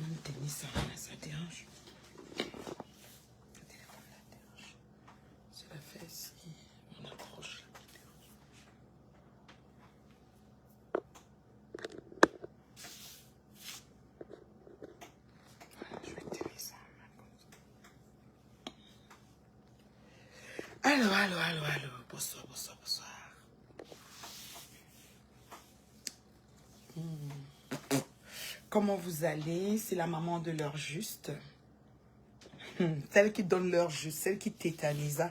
même tenir ça, ça dérange. Le téléphone là dérange. C'est la fesse qui on accroche là qui dérange. Voilà, je vais tenir ça comme ça. Allô. Bonsoir. Comment vous allez? C'est la maman de l'heure juste. Celle qui donne l'heure juste, celle qui tétanise.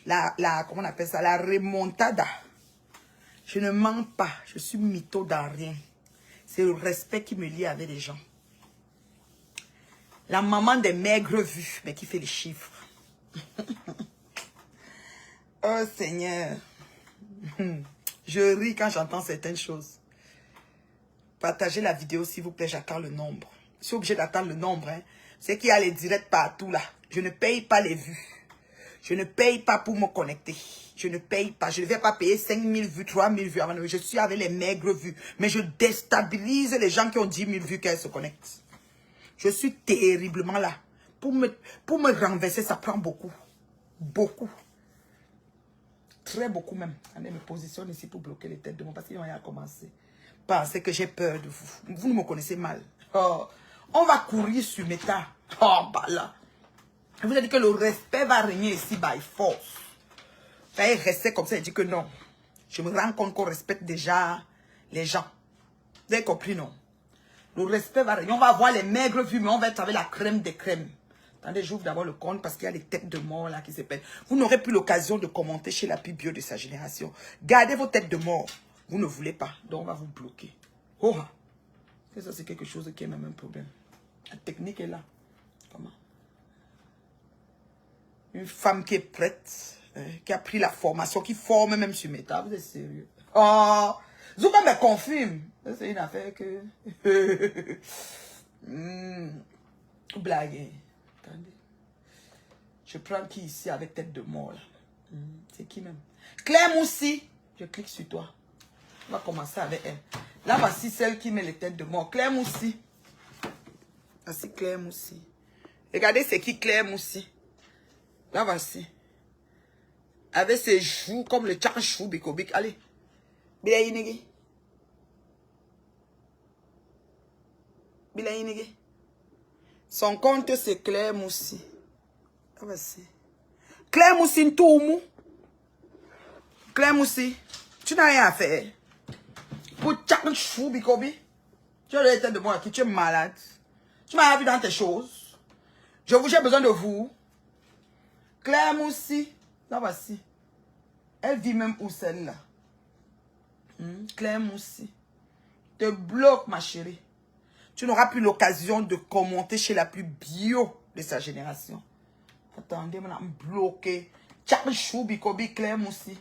Comment on appelle ça? La remontada. Je ne mens pas, je suis mytho dans rien. C'est le respect qui me lie avec les gens. La maman des maigres vues, mais qui fait les chiffres. Oh Seigneur. Je ris quand j'entends certaines choses. Partagez la vidéo s'il vous plaît, j'attends le nombre. Je suis obligé d'attendre le nombre. Hein. C'est qu'il y a les directs partout là. Je ne paye pas les vues. Je ne paye pas pour me connecter. Je ne paye pas. Je ne vais pas payer 5000 vues, 3000 vues. Je suis avec les maigres vues. Mais je déstabilise les gens qui ont 10 000 vues qu'elles se connectent. Je suis terriblement là. Pour me renverser, ça prend beaucoup. Beaucoup. Très beaucoup même. Allez, me positionne ici pour bloquer les têtes de moi parce qu'ils vont rien commencer. Pensez que j'ai peur de vous. Vous ne me connaissez mal. Oh, on va courir sur mes tas. Oh, bah là. Je vous ai dit que le respect va régner ici by force. Vous allez rester comme ça et dire que non. Je me rends compte qu'on respecte déjà les gens. Vous avez compris, non? Le respect va régner. On va avoir les maigres vues, mais on va être avec la crème des crèmes. Attendez, j'ouvre d'abord le compte parce qu'il y a les têtes de mort là qui s'appellent. Vous n'aurez plus l'occasion de commenter chez la pub bio de sa génération. Gardez vos têtes de mort. Vous ne voulez pas, donc on va vous bloquer. Oh, ça c'est quelque chose qui est même un problème. La technique est là. Comment? Une femme qui est prête, qui a pris la formation, qui forme même sur Meta. Vous êtes sérieux? Oh, Zouba me confirme. C'est une affaire que... Blague. Attendez. Je prends qui ici avec tête de mort là? C'est qui même? Claire Moussi. Je clique sur toi. On va commencer avec elle. Là, voici celle qui met les têtes de mort. Claire Moussi. Voici Claire Moussi. Regardez, c'est qui Claire Moussi. Là, voici. Avec ses joues comme le tchanchou bikobik. Allez. Bilaïnigi. Bilaïnigi. Son compte, c'est Claire Moussi. Là, voici. Claire Moussi, Ntoumou. Claire Moussi. Tu n'as rien à faire. Pour tchanchou bikobi. Tu as les têtes de moi qui tu es malade. Tu m'as vu dans tes choses. J'ai besoin de vous. Claire Moussi. Là, voici. Elle vit même où celle-là. Claire Moussi. Te bloque, ma chérie. Tu n'auras plus l'occasion de commenter chez la plus bio de sa génération. Attendez, maintenant, bloqué. Tchakchou, Bikobi, Claire Moussi.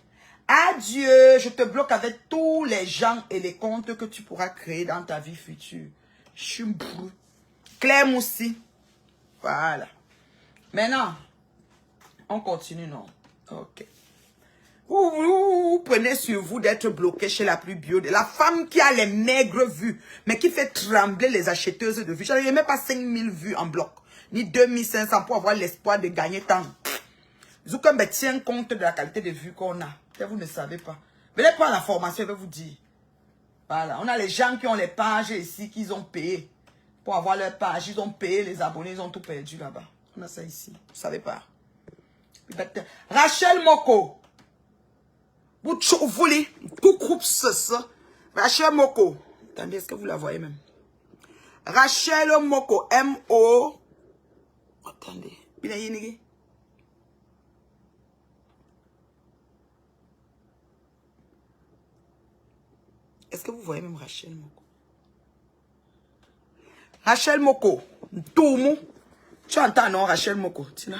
Adieu. Je te bloque avec tous les gens et les comptes que tu pourras créer dans ta vie future. Chumbrou. Claire Moussi. Voilà. Maintenant, on continue, non? Ok. Vous prenez sur vous d'être bloqué chez la plus bio. La femme qui a les maigres vues, mais qui fait trembler les acheteuses de vues. Je n'ai même pas 5000 vues en bloc, ni 2500 pour avoir l'espoir de gagner tant. Zuckerberg tient compte de la qualité de vues qu'on a. Et vous ne savez pas. Venez prendre la formation, je vais vous dire. Voilà, on a les gens qui ont les pages ici, qu'ils ont payé. Pour avoir leur page, ils ont payé les abonnés, ils ont tout perdu là-bas. On a ça ici, vous ne savez pas. Rachel Moko. Vous voulez, tout groupe ça. Rachel Moko. Attendez, est-ce que vous la voyez même? Rachel Moko. M-O. Attendez. Est-ce que vous voyez même Rachel Moko? Rachel Moko. Tout le monde. Tu entends, non, Rachel Moko? Tina.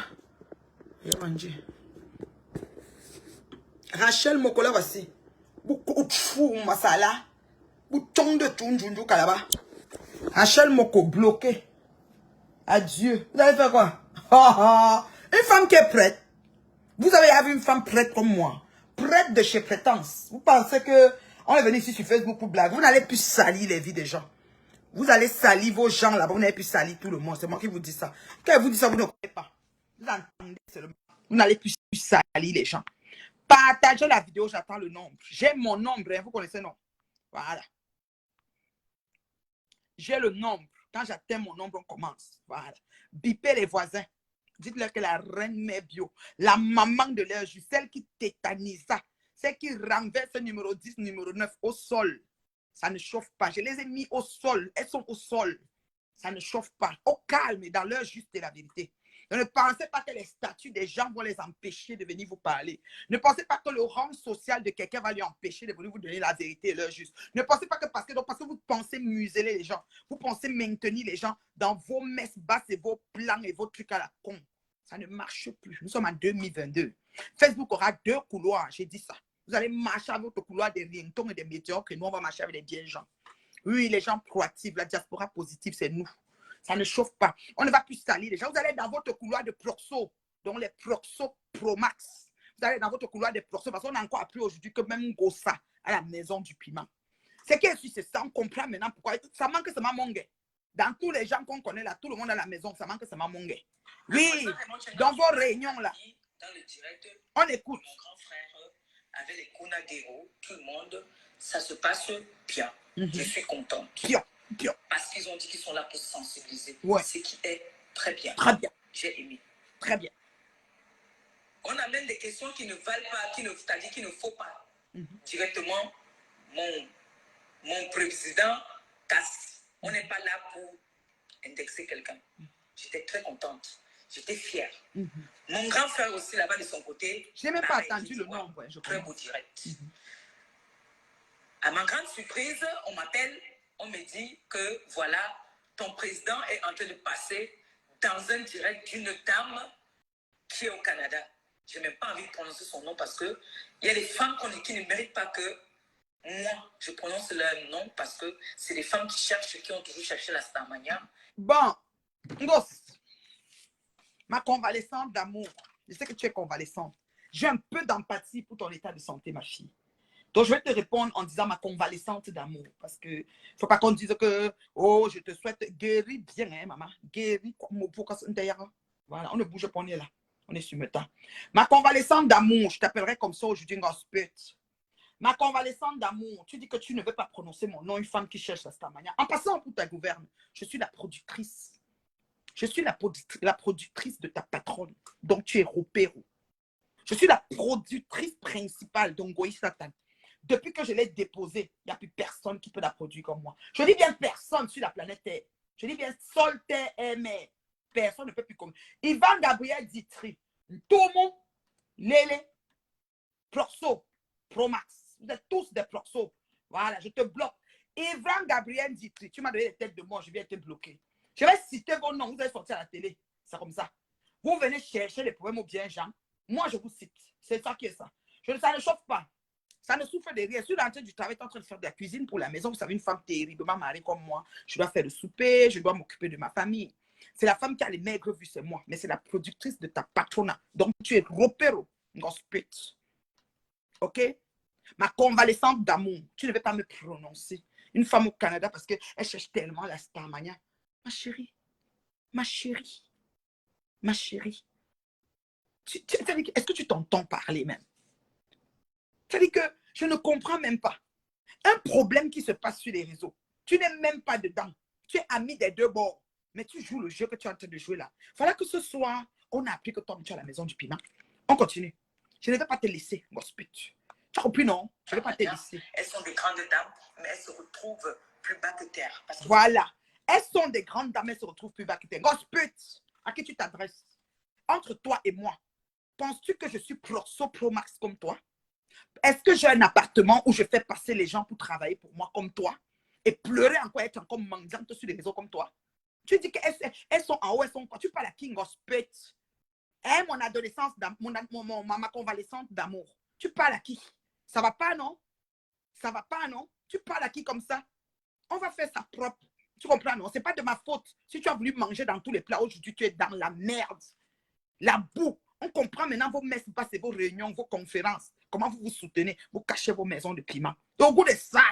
Rachel Moko, là, voici. Beaucoup de fou, masala. Beaucoup de tunjunju kalaba. Rachel Moko, bloqué. Adieu. Vous allez faire quoi? Une femme qui est prête. Vous avez vu une femme prête comme moi. Prête de chez Prétence. Vous pensez que on est venu ici sur Facebook pour blague. Vous n'allez plus salir les vies des gens. Vous allez salir vos gens là-bas, vous n'avez plus salir tout le monde. C'est moi qui vous dis ça. Quand je vous dis ça, vous ne comprenez pas. Vous entendez seulement. Vous n'allez plus salir les gens. Partagez la vidéo, j'attends le nombre. J'ai mon nombre, hein, vous connaissez non? Voilà. J'ai le nombre. Quand j'atteins mon nombre, on commence. Voilà. Bipez les voisins. Dites-leur que la reine mère bio, la maman de leur jus, celle qui tétanisa, celle qui renverse numéro 10, numéro 9 au sol. Ça ne chauffe pas. Je les ai mis au sol. Elles sont au sol. Ça ne chauffe pas. Au calme et dans leur juste et la vérité. Ne pensez pas que les statuts des gens vont les empêcher de venir vous parler. Ne pensez pas que le rang social de quelqu'un va lui empêcher de venir vous donner la vérité et leur juste. Ne pensez pas que parce que vous pensez museler les gens, vous pensez maintenir les gens dans vos messes basses et vos plans et vos trucs à la con. Ça ne marche plus. Nous sommes en 2022. Facebook aura 2 couloirs. J'ai dit ça. Vous allez marcher avec votre couloir des rientons et des médiocres et nous, on va marcher avec des bien gens. Oui, les gens proactifs, la diaspora positive, c'est nous. Ça ne chauffe pas. On ne va plus salir les gens. Vous allez dans votre couloir de Proxo, donc les Proxo Pro Max. Vous allez dans votre couloir de Proxo parce qu'on a encore appris aujourd'hui que même Gossa à la maison du piment. C'est que c'est ça, on comprend maintenant pourquoi. Ça manque seulement Mongue. Dans tous les gens qu'on connaît là, tout le monde à la maison, ça manque seulement Mongue. Oui, dans vos réunions là, dans le direct, on écoute. Mon grand frère, avec les Kunagero, tout le monde, ça se passe bien. Je suis contente. Bien, bien. Parce qu'ils ont dit qu'ils sont là pour sensibiliser. Ouais. Ce qui est très bien. Très bien. J'ai aimé. Très bien. On amène des questions qui ne valent pas, c'est-à-dire qu'il ne faut pas. Directement, mon président casse. On n'est pas là pour indexer quelqu'un. J'étais très contente. J'étais fière. Mon grand frère aussi, là-bas, de son côté. Je n'ai même pas attendu le nom. Ouais, très beau direct. À ma grande surprise, on m'appelle, on me dit que voilà, ton président est en train de passer dans un direct d'une dame qui est au Canada. Je n'ai même pas envie de prononcer son nom parce qu'il y a des femmes qui ne méritent pas que moi, je prononce leur nom parce que c'est des femmes qui cherchent, qui ont toujours cherché la Starmania. Bon, Ngos, ma convalescente d'amour, je sais que tu es convalescente. J'ai un peu d'empathie pour ton état de santé, ma fille. Donc, je vais te répondre en disant ma convalescente d'amour. Parce que ne faut pas qu'on dise que, oh, je te souhaite guérir bien, hein, maman. Guérir, voilà, on ne bouge pas, on est là. On est sur le temps. Ma convalescente d'amour, je t'appellerai comme ça aujourd'hui, Gospel. Ma convalescente d'amour, tu dis que tu ne veux pas prononcer mon nom, une femme qui cherche la Starmania. En passant pour ta gouverne, je suis la productrice. Je suis la productrice de ta patronne. Donc, tu es Ropero. Je suis la productrice principale d'Ongoï Satan. Depuis que je l'ai déposée, il n'y a plus personne qui peut la produire comme moi. Je dis bien personne sur la planète Terre. Je dis bien sol, terre et mer. Personne ne peut plus comme. Ivan Gabriel Ditry, Tomo, Lele, Proxo, Promax. Vous êtes tous des Proxo. Voilà, je te bloque. Ivan Gabriel Ditry, tu m'as donné les têtes de mort, je viens te bloquer. Je vais citer vos noms, vous allez sortir à la télé. C'est comme ça. Vous venez chercher les problèmes aux bien gens. Moi, je vous cite. C'est ça qui est ça. Ça ne chauffe pas. Ça ne souffre de rien. Je suis en train du travail, en train de faire de la cuisine pour la maison. Vous savez, une femme terriblement mariée comme moi. Je dois faire le souper, je dois m'occuper de ma famille. C'est la femme qui a les maigres vues, c'est moi. Mais c'est la productrice de ta patronat. Donc, tu es Ropero, Gospel. OK? Ma convalescente d'amour. Tu ne veux pas me prononcer. Une femme au Canada parce qu'elle cherche tellement la Starmania. Ma chérie. Ma chérie. Ma chérie. Est-ce que tu t'entends parler même? C'est-à-dire que je ne comprends même pas. Un problème qui se passe sur les réseaux. Tu n'es même pas dedans. Tu es ami des deux bords. Mais tu joues le jeu que tu es en train de jouer là. Il fallait que ce soir, on a appris que toi, tu es à la maison du piment. On continue. Je ne vais pas te laisser, Gospel. Tu as compris, non? Je ne vais pas te laisser. Elles sont des grandes dames, mais elles se retrouvent plus bas que terre. Parce que voilà. Elles sont des grandes dames, elles se retrouvent plus bas que terre. Gospel, à qui tu t'adresses? Entre toi et moi, penses-tu que je suis Proxo Pro Max comme toi? Est-ce que j'ai un appartement où je fais passer les gens pour travailler pour moi comme toi et pleurer encore, être encore mendiante sur les réseaux comme toi? Tu dis qu'elles sont en haut, elles sont quoi? Tu parles à King Gospel. Hein, mon adolescence, ma convalescente d'amour. Tu parles à qui? Ça va pas, non? Ça va pas, non? Tu parles à qui comme ça? On va faire ça propre. Tu comprends, non? C'est pas de ma faute. Si tu as voulu manger dans tous les plats aujourd'hui, tu es dans la merde. La boue. On comprend maintenant vos messes basses et vos réunions, vos conférences. Comment vous vous soutenez? Vous cachez vos maisons de piment. Au goût de ça,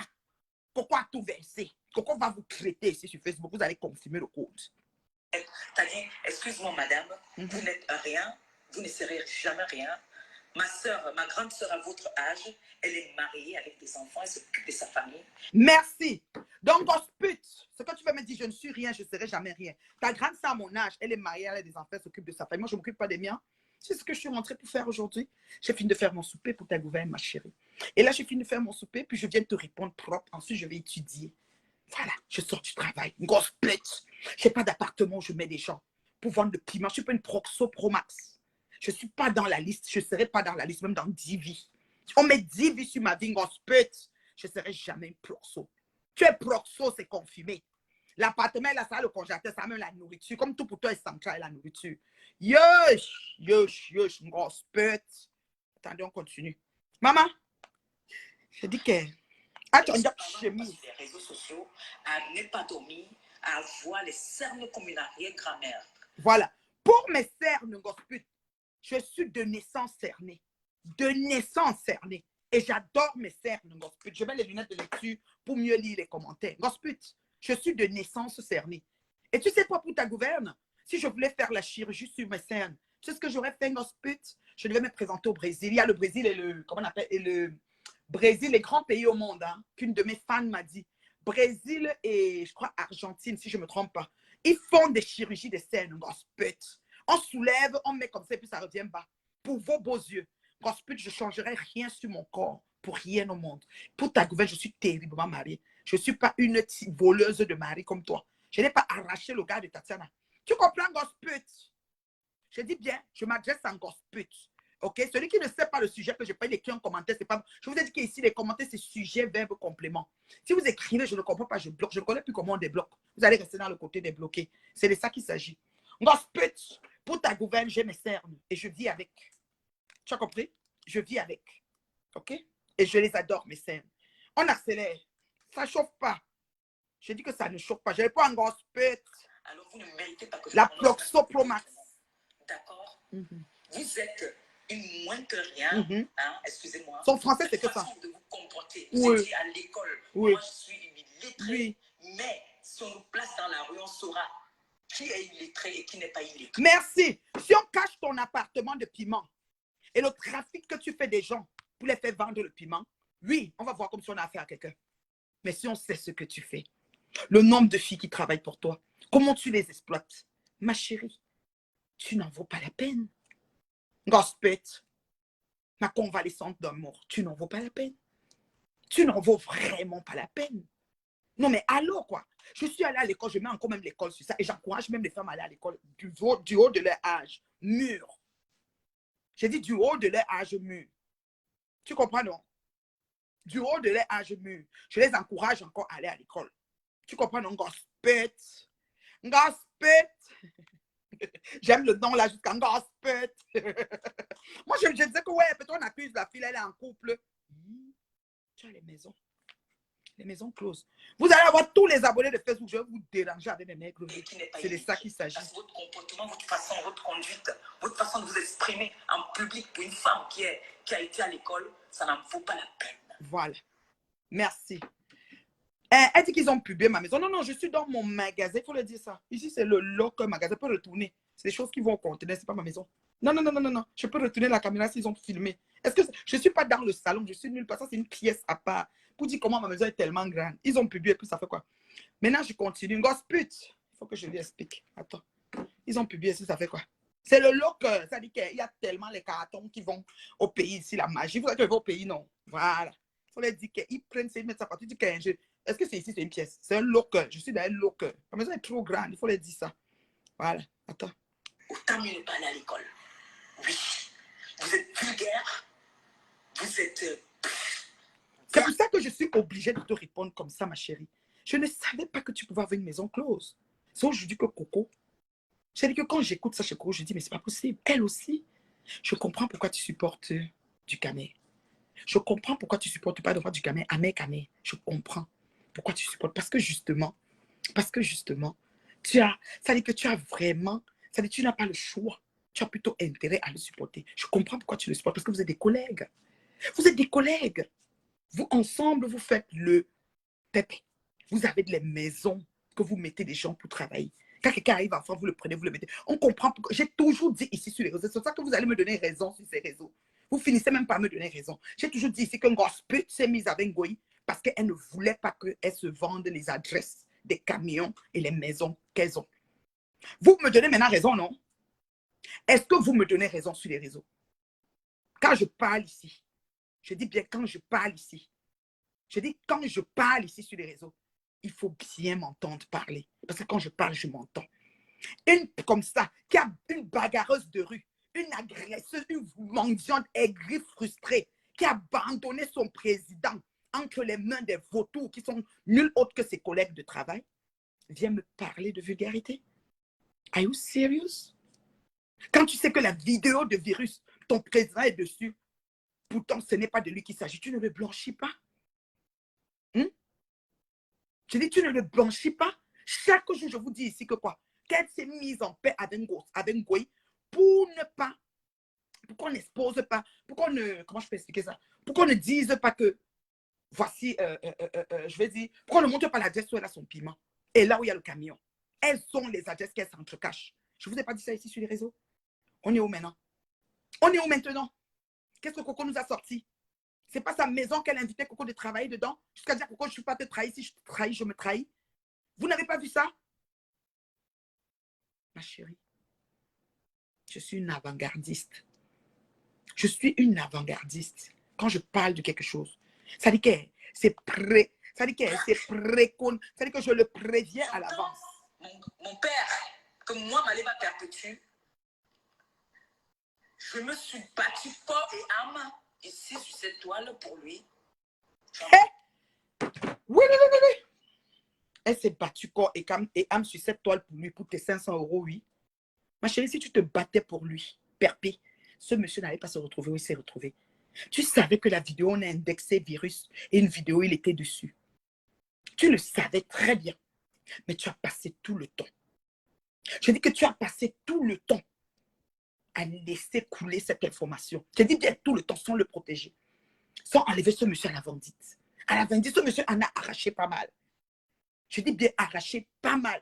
Coco a tout versé. Coco va vous traiter ici sur Facebook. Vous allez confirmer le code. T'as dit, excuse-moi madame, vous n'êtes rien, vous ne serez jamais rien. Ma soeur, ma grande soeur à votre âge, elle est mariée avec des enfants, elle s'occupe de sa famille. Merci. Donc, gospute, ce que tu vas me dire, je ne suis rien, je ne serai jamais rien. Ta grande soeur à mon âge, elle est mariée, elle a des enfants, elle s'occupe de sa famille. Moi, je ne m'occupe pas des miens. C'est ce que je suis rentrée pour faire aujourd'hui. J'ai fini de faire mon souper pour ta gouverne, ma chérie. Et là, j'ai fini de faire mon souper, puis je viens de te répondre propre. Ensuite, je vais étudier. Voilà, je sors du travail. Gospute. Je n'ai pas d'appartement où je mets des gens pour vendre le piment. Je ne suis pas une proxo pro max. Je ne suis pas dans la liste. Je ne serai pas dans la liste, même dans 10 vies. On met 10 vies sur ma vie, gospute. Je ne serai jamais une proxo. Tu es proxo, c'est confirmé. L'appartement, là, ça a le congélateur, ça a même la nourriture. Comme tout pour toi, est central, la nourriture. Yosh, yosh, yosh, gospute. Attendez, on continue. Maman, je dis que... Attends, sur les réseaux sociaux, à ne pas dormir, à voir les cernes comme une arrière-grand-mère. Voilà. Pour mes cernes, gospute, je suis de naissance cernée. De naissance cernée. Et j'adore mes cernes, gospute. Je mets les lunettes de lecture pour mieux lire les commentaires. Gospute, je suis de naissance cernée. Et tu sais quoi pour ta gouverne? Si je voulais faire la chirurgie sur mes cernes, tu sais ce que j'aurais fait, gospute? Je devais me présenter au Brésil. Il y a le Brésil et le... Comment on appelle? Et le Brésil, les grands pays au monde. Hein, qu'une de mes fans m'a dit. Brésil et, je crois, Argentine, si je ne me trompe pas. Ils font des chirurgies de cernes, gospute. On soulève, on met comme ça et puis ça revient bas. Pour vos beaux yeux. Gospute, je ne changerai rien sur mon corps. Pour rien au monde. Pour ta gouverne, je suis terriblement mariée. Je ne suis pas une voleuse de mari comme toi. Je n'ai pas arraché le gars de Tatiana. Tu comprends, gospute? Je dis bien, je m'adresse en gospute. OK? Celui qui ne sait pas le sujet que je peux écrire en commentaire, c'est pas... Je vous ai dit qu'ici, les commentaires, c'est sujet, verbe, complément. Si vous écrivez, je ne comprends pas, je bloque. Je ne connais plus comment on débloque. Vous allez rester dans le côté débloqué. C'est de ça qu'il s'agit. Gospute, pour ta gouverne, j'ai mes cernes et je vis avec. Tu as compris? Je vis avec. OK? Et je les adore, mes cernes. On accélère. Ça ne chauffe pas. Je dis que ça ne chauffe pas. Je n'ai pas un gospute. Alors, vous ne méritez pas que je La Proxo Pro Max. D'accord? Vous êtes une moins que rien. Hein, excusez-moi. Son français, c'est que ça. De vous comporter. Vous étiez à l'école. Oui. Moi, je suis une illettrée. Mais si on nous place dans la rue, on saura qui est illettré et qui n'est pas illettré. Merci. Si on cache ton appartement de piment et le trafic que tu fais des gens pour les faire vendre le piment, oui, on va voir comme si on a affaire à quelqu'un. Mais si on sait ce que tu fais, le nombre de filles qui travaillent pour toi, comment tu les exploites, ma chérie, tu n'en vaux pas la peine. Gospette, ma convalescente d'amour, tu n'en vaux pas la peine. Tu n'en vaux vraiment pas la peine. Non, mais allô, quoi. Je suis allée à l'école, je mets encore même l'école sur ça et j'encourage même les femmes à aller à l'école du haut de leur âge, mûr. J'ai dit du haut de leur âge mûr. Tu comprends, non? Du haut de leur âge mûr. Je les encourage encore à aller à l'école. Tu comprends, non? Gospette. Gospette. J'aime le nom là jusqu'en gospette. Moi, je disais que ouais, peut-être on accuse la fille, elle est en couple. Tu as les maisons. Les maisons closes. Vous allez avoir tous les abonnés de Facebook. Je vais vous déranger avec mes nègres. C'est de ça qu'il s'agit. Votre comportement, votre façon, votre conduite, votre façon de vous exprimer en public pour une femme qui a été à l'école, ça n'en vaut pas la peine. Voilà. Merci. Elle dit qu'ils ont publié ma maison. Non, non, je suis dans mon magasin. Il faut le dire ça. Ici, c'est le local magasin. Je peux retourner. C'est des choses qui vont au conteneur. Ce n'est pas ma maison. Non, non, non, non, non, non. Je peux retourner la caméra s'ils ont filmé. Est-ce que je ne suis pas dans le salon? Je suis nulle part. Ça, c'est une pièce à part. Pour dire comment ma maison est tellement grande. Ils ont publié, puis ça fait quoi? Maintenant, je continue. Gospute. Il faut que je lui explique. Attends. Ils ont publié, ça fait quoi? C'est le local. Ça dit qu'il y a tellement les cartons qui vont au pays ici, la magie. Vous savez au pays, non? Voilà. Il faut leur dire qu'ils prennent, ils mettent ça partout. Est-ce que c'est ici, c'est une pièce? C'est un local. Je suis dans un local. La maison est trop grande. Il faut leur dire ça. Voilà. Attends. Autant mieux ne pas aller à l'école. Oui. Vous êtes vulgaire. Vous êtes... C'est pour ça que je suis obligée de te répondre comme ça, ma chérie. Je ne savais pas que tu pouvais avoir une maison close. C'est aujourd'hui que Coco. J'ai dit que quand j'écoute ça chez Coco, je dis, mais c'est pas possible. Elle aussi. Je comprends pourquoi tu supportes du Camet. Je comprends pourquoi tu supportes pas de voir du Camet à mes Camet. Je comprends pourquoi tu supportes. Parce que justement, ça dit que tu as vraiment, ça dit que tu n'as pas le choix. Tu as plutôt intérêt à le supporter. Je comprends pourquoi tu le supportes. Parce que vous êtes des collègues. Vous êtes des collègues. Vous, ensemble, vous faites le Pépé, vous avez des maisons que vous mettez des gens pour travailler. Quand quelqu'un arrive en France, vous le prenez, vous le mettez. On comprend. J'ai toujours dit ici sur les réseaux. C'est pour ça que vous allez me donner raison sur ces réseaux. Vous finissez même par me donner raison. J'ai toujours dit ici qu'un grosse pute s'est mise avec Ngoï parce qu'elle ne voulait pas qu'elle se vende les adresses des camions et les maisons qu'elles ont. Vous me donnez maintenant raison, non? Est-ce que vous me donnez raison sur les réseaux? Quand je parle ici, je dis bien quand je parle ici, je dis quand je parle ici sur les réseaux, il faut bien m'entendre parler. Parce que quand je parle, je m'entends. Une comme ça, qui a une bagarreuse de rue, une agresseuse, une mendiante aigrie, frustrée, qui a abandonné son président entre les mains des vautours qui sont nul autre que ses collègues de travail, vient me parler de vulgarité. Are you serious? Quand tu sais que la vidéo de virus, ton président est dessus, pourtant ce n'est pas de lui qu'il s'agit, tu ne le blanchis pas. Je dis, tu ne le blanchis pas. Chaque jour, je vous dis ici que quoi? Qu'elle s'est mise en paix avec Ngoï pour ne pas, pour qu'on n'expose pas, pour qu'on ne, comment je peux expliquer ça? Pour qu'on ne dise pas que, voici, je vais dire, pour qu'on ne montre pas l'adresse où elle a son piment. Et là où il y a le camion. Elles sont les adresses qu'elles s'entrecachent. Je ne vous ai pas dit ça ici sur les réseaux. On est où maintenant? On est où maintenant? Qu'est-ce que Coco nous a sorti? C'est pas sa maison qu'elle invitait Coco de travailler dedans. Jusqu'à dire, Coco, je ne suis pas te trahir. Si je te trahis, je me trahis. Vous n'avez pas vu ça? Ma chérie, je suis une avant-gardiste. Je suis une avant-gardiste. Quand je parle de quelque chose, ça dit que c'est prêt. Ça dit que c'est précon. Ça dit que je le préviens à l'avance. Mon père, que moi, Maléba perpétue, je me suis battue corps et âme ici sur cette toile pour lui. Hey! Oui. Elle s'est battue corps et âme sur cette toile pour lui, pour tes 500 €, oui. Ma chérie, si tu te battais pour lui, Perpé, ce monsieur n'allait pas se retrouver où il s'est retrouvé. Tu savais que la vidéo, on a indexé virus et une vidéo, il était dessus. Tu le savais très bien. Mais tu as passé tout le temps. Je dis que tu as passé tout le temps à laisser couler cette information. Je dis bien tout le temps sans le protéger. Sans enlever ce monsieur à la vendite. À la vendite, ce monsieur en a arraché pas mal. Je dis bien arraché pas mal.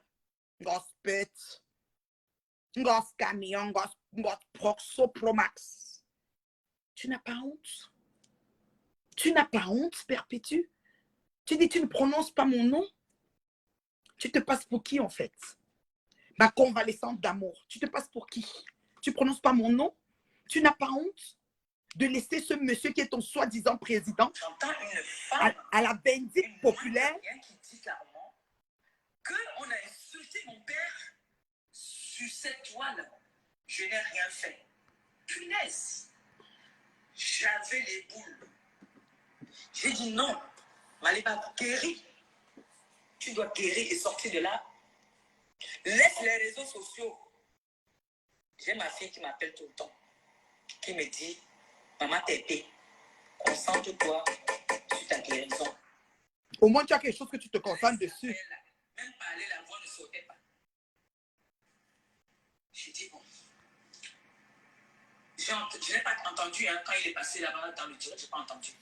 Grosse pète. Grosse camion, grosse Proxo Pro Max. Tu n'as pas honte? Tu n'as pas honte, Perpétue? Tu dis, tu ne prononces pas mon nom? Tu te passes pour qui, en fait? Ma convalescente d'amour. Tu te passes pour qui? Tu ne prononces pas mon nom? Tu n'as pas honte de laisser ce monsieur qui est ton soi-disant président une femme à la bendite populaire qui dit clairement qu'on a insulté mon père sur cette toile. Je n'ai rien fait. Punaise. J'avais les boules. J'ai dit non. Maléba, guéris. Tu dois guérir et sortir de là. Laisse les réseaux sociaux. J'ai ma fille qui m'appelle tout le temps, qui me dit, maman Pépé, concentre-toi sur ta guérison. Au moins, tu as quelque chose que tu te concentres dessus. Même parler, la voix ne sautait pas. J'ai dit, bon. Je n'ai pas entendu hein, quand il est passé là-bas dans le direct, je n'ai pas entendu.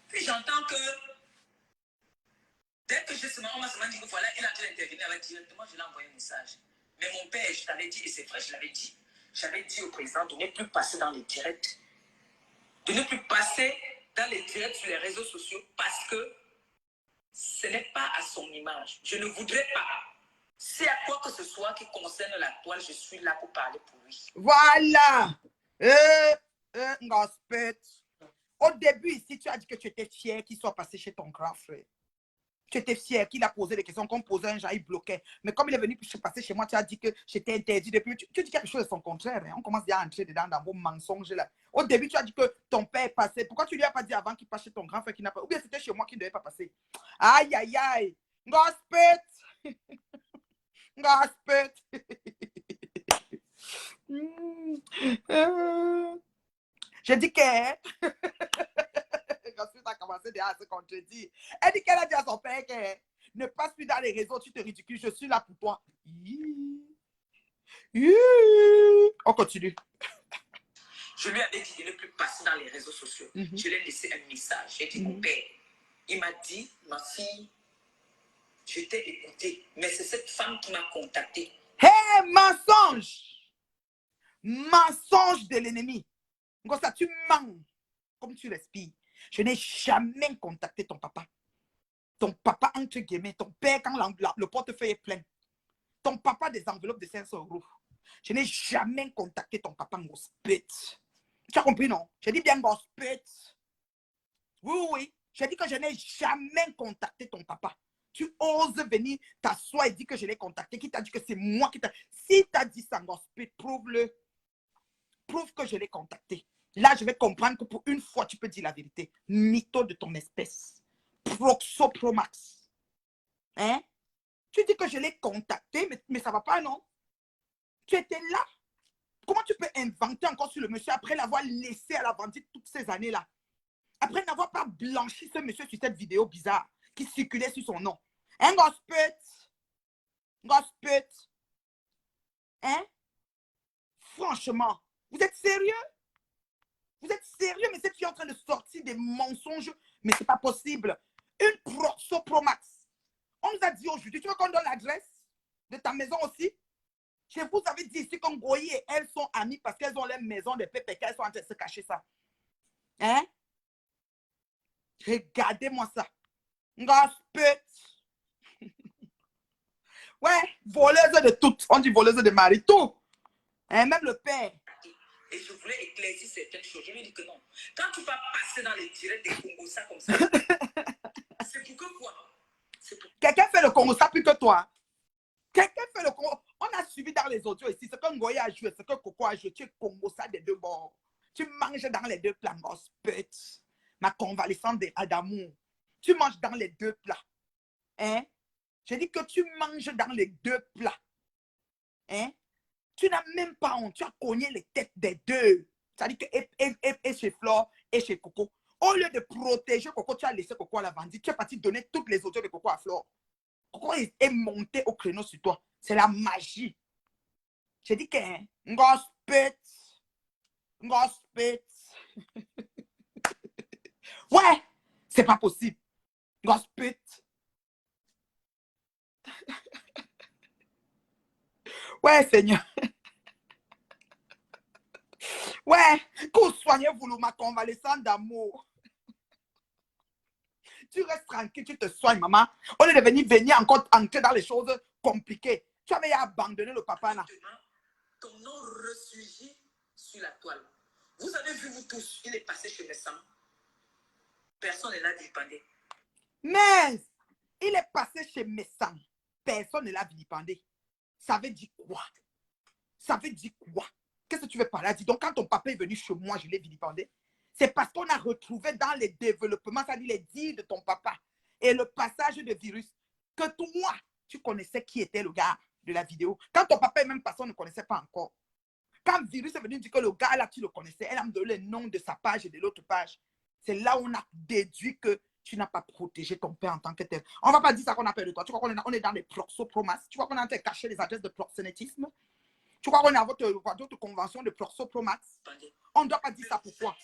Puis j'entends que dès que on m'a seulement dit que voilà, il a déjà intervenu avec directement, je lui ai envoyé un message. Mais mon père, je t'avais dit, et c'est vrai, je l'avais dit. J'avais dit au président de ne plus passer dans les directs. De ne plus passer dans les directs sur les réseaux sociaux parce que ce n'est pas à son image. Je ne voudrais pas. C'est à quoi que ce soit qui concerne la toile, je suis là pour parler pour lui. Voilà. Au début, ici, tu as dit que tu étais fier qu'il soit passé chez ton grand frère. Tu étais fier qu'il a posé des questions, qu'on posait un genre, il bloquait. Mais comme il est venu passer chez moi, tu as dit que j'étais interdit depuis. Tu dis quelque chose de son contraire. Hein? On commence déjà à entrer dedans dans vos mensonges là. Au début, tu as dit que ton père est passé. Pourquoi tu lui as pas dit avant qu'il passe chez ton grand frère qui n'a pas. Ou bien c'était chez moi qui ne devait pas passer. Aïe, aïe, aïe. Gospel. Gospel. Je dis que. Ensuite, a commencé déjà à se contredire. Elle dit qu'elle a dit à son père que ne passe plus dans les réseaux, tu te ridicules, je suis là pour toi. On continue. Je lui avais dit de ne plus passer dans les réseaux sociaux. Je lui ai laissé un message. J'ai dit, mon père, Il m'a dit, ma fille, je t'ai écouté, mais c'est cette femme qui m'a contacté. Hé, mensonge! Mensonge de l'ennemi. Comme ça, tu mens comme tu respires. Je n'ai jamais contacté ton papa. Ton papa, entre guillemets, ton père, quand le portefeuille est plein. Ton papa des enveloppes de 500 €. Je n'ai jamais contacté ton papa, Gospet. Tu as compris, non? J'ai dit bien Gospet. Oui, oui. J'ai dit que je n'ai jamais contacté ton papa. Tu oses venir t'asseoir et dire que je l'ai contacté. Qui t'a dit que c'est moi qui t'a... Si tu as dit ça, Gospet, prouve-le. Prouve que je l'ai contacté. Là, je vais comprendre que pour une fois, tu peux dire la vérité. Mytho de ton espèce. Proxo Promax. Hein? Tu dis que je l'ai contacté, mais ça ne va pas, non? Tu étais là. Comment tu peux inventer encore sur le monsieur après l'avoir laissé à la vendite toutes ces années-là? Après n'avoir pas blanchi ce monsieur sur cette vidéo bizarre qui circulait sur son nom. Hein, Gospet? Gospet? Hein? Franchement, vous êtes sérieux? Vous êtes sérieux? Mais cette fille est en train de sortir des mensonges. Mais ce n'est pas possible. Une Proxo Promax. On nous a dit aujourd'hui, tu veux qu'on donne l'adresse de ta maison aussi? Je vous avais dit ici qu'Ngoyi et elles sont amies parce qu'elles ont leur maison de PPK, elles sont en train de se cacher ça. Hein? Regardez-moi ça. Gospet. Ouais, voleuse de toutes. On dit voleuse de mari, tout. Hein? Même le père. Et je voulais éclaircir certaines choses. Je lui ai dit que non. Quand tu vas passer dans les directs des Congosa comme ça, c'est pour que quoi? Pour... Quelqu'un fait le Congo ça plus que toi. Quelqu'un fait le Congo. On a suivi dans les audios ici ce que Ngoyi a joué, ce que Coco a joué. Tu es Congo ça des deux bords. Tu manges dans les deux plats, Gospet. Ma convalescence d'amour. Tu manges dans les deux plats. Hein? J'ai dit que tu manges dans les deux plats. Hein? Tu n'as même pas honte. Tu as cogné les têtes des deux. C'est-à-dire que et chez Flore et chez Coco. Au lieu de protéger Coco, tu as laissé Coco à la vendite. Tu es parti donner toutes les audios de Coco à Flore. Coco est monté au créneau sur toi. C'est la magie. J'ai dit que Gospet. Gospet. Ouais, c'est pas possible. Gospet. Ouais, Seigneur. Ouais, que soignez-vous ma convalescence d'amour. Tu restes tranquille, tu te soignes, maman. On est venir encore entrer dans les choses compliquées. Tu avais abandonné le papa là. Ton nom ressurgit sur la toile. Vous avez vu, vous tous, il est passé chez mes sangs. Personne ne l'a vilipendé. Mais il est passé chez mes sangs. Personne ne l'a vilipendé. Ça veut dire quoi? Ça veut dire quoi? Qu'est-ce que tu veux par là? Donc, quand ton papa est venu chez moi, je l'ai vilipendé. C'est parce qu'on a retrouvé dans les développements, c'est-à-dire les dires de ton papa et le passage de virus, que toi, tu connaissais qui était le gars de la vidéo. Quand ton papa est même passé, on ne connaissait pas encore. Quand virus est venu dire que le gars là, tu le connaissais, elle a me donné le nom de sa page et de l'autre page. C'est là où on a déduit que tu n'as pas protégé ton père en tant que tel. On ne va pas dire ça qu'on a peur de toi. Tu crois qu'on est dans les proxopromas? Tu crois qu'on est en train de cacher les adresses de proxénétisme? Tu crois qu'on est à votre convention de proxopromax? On ne doit pas dire ça. Pourquoi?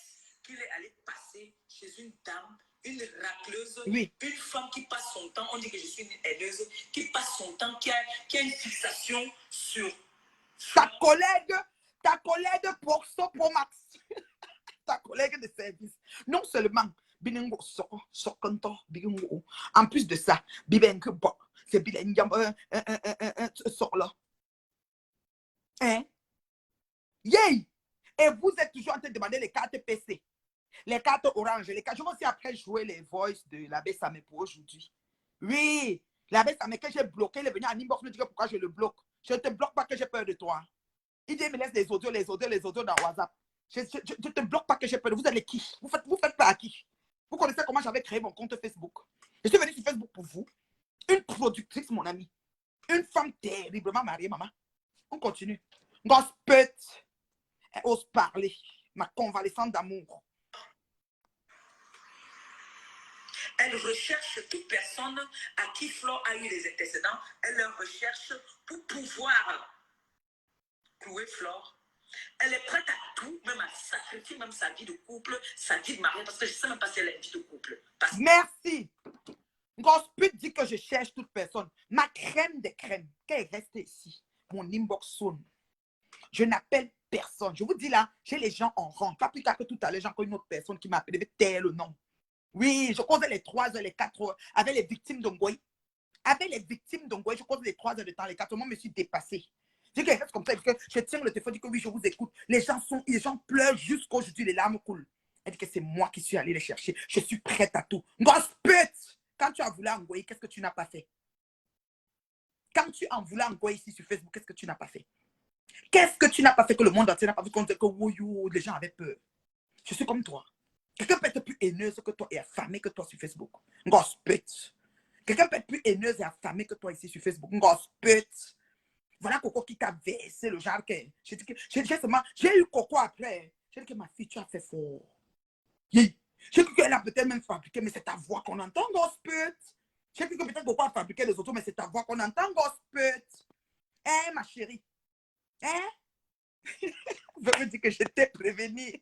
Qu'il est allé passer chez une dame, une racleuse, oui. Une femme qui passe son temps, on dit que je suis une haineuse, qui passe son temps, qui a une fixation sur... Ta collègue proxopromax. Ta collègue de service. Non seulement, en plus de ça, c'est là. Hein? Yay! Et vous êtes toujours en train de demander les cartes PC, les cartes orange, les cartes. Je vais aussi après jouer les voices de l'abbé Samé pour aujourd'hui. Oui, l'abbé Samé que j'ai bloqué, il est venu en inbox me dire pourquoi je le bloque. Je ne te bloque pas que j'ai peur de toi. Il dit, il me laisse les audios dans WhatsApp. Je ne te bloque pas que j'ai peur de vous. Vous êtes qui? Vous faites pas à qui? Vous connaissez comment j'avais créé mon compte Facebook? Je suis venu sur Facebook pour vous. Une productrice, mon ami. Une femme terriblement mariée, maman. On continue. Gospet. Elle ose parler. Ma convalescence d'amour. Elle recherche toute personne à qui Flore a eu des antécédents. Elle leur recherche pour pouvoir clouer Flore. Elle est prête à tout, même à sacrifier même sa vie de couple, sa vie de mariage, parce que je ne sais même pas si elle a une vie de couple. Merci. Gospel dit que je cherche toute personne. Ma crème des crèmes, qu'elle est restée ici. Mon inbox sonne. Je n'appelle personne. Je vous dis là, j'ai les gens en rang. Pas plus tard que tout à l'heure, j'ai encore une autre personne qui m'a appelé avec tel nom. Oui, je causais les 3 heures, les 4 heures avec les victimes d'Ongoy. Avec les victimes d'Ongoy, je cause les 3 heures de temps, les 4 heures. Moi, je me suis dépassée. Je dis qu'elle reste comme ça, parce que je tiens le téléphone, je dis que oui, je vous écoute. Les gens pleurent jusqu'aujourd'hui, les larmes coulent. Elle dit que c'est moi qui suis allée les chercher. Je suis prête à tout. Gospel! Quand tu as voulu envoyer, qu'est-ce que tu n'as pas fait? Quand tu en voulais envoyer ici sur Facebook, qu'est-ce que tu n'as pas fait? Qu'est-ce que tu n'as pas fait que le monde entier n'a pas vu qu'on disait que oui, les gens avaient peur? Je suis comme toi. Quelqu'un peut être plus haineuse que toi et affamé que toi sur Facebook. Gospel. Quelqu'un peut être plus haineuse et affamé que toi ici sur Facebook. Gospel. Voilà Coco qui t'a versé le genre que... J'ai eu Coco après. J'ai dit que ma fille, tu as fait fort. J'ai cru qu'elle a peut-être même fabriqué, mais c'est ta voix qu'on entend, Gospel. J'ai cru que peut-être Coco a fabriqué les autos, mais c'est ta voix qu'on entend, Gospel. Hein, ma chérie? Hein? Je veux dire que je t'ai prévenu.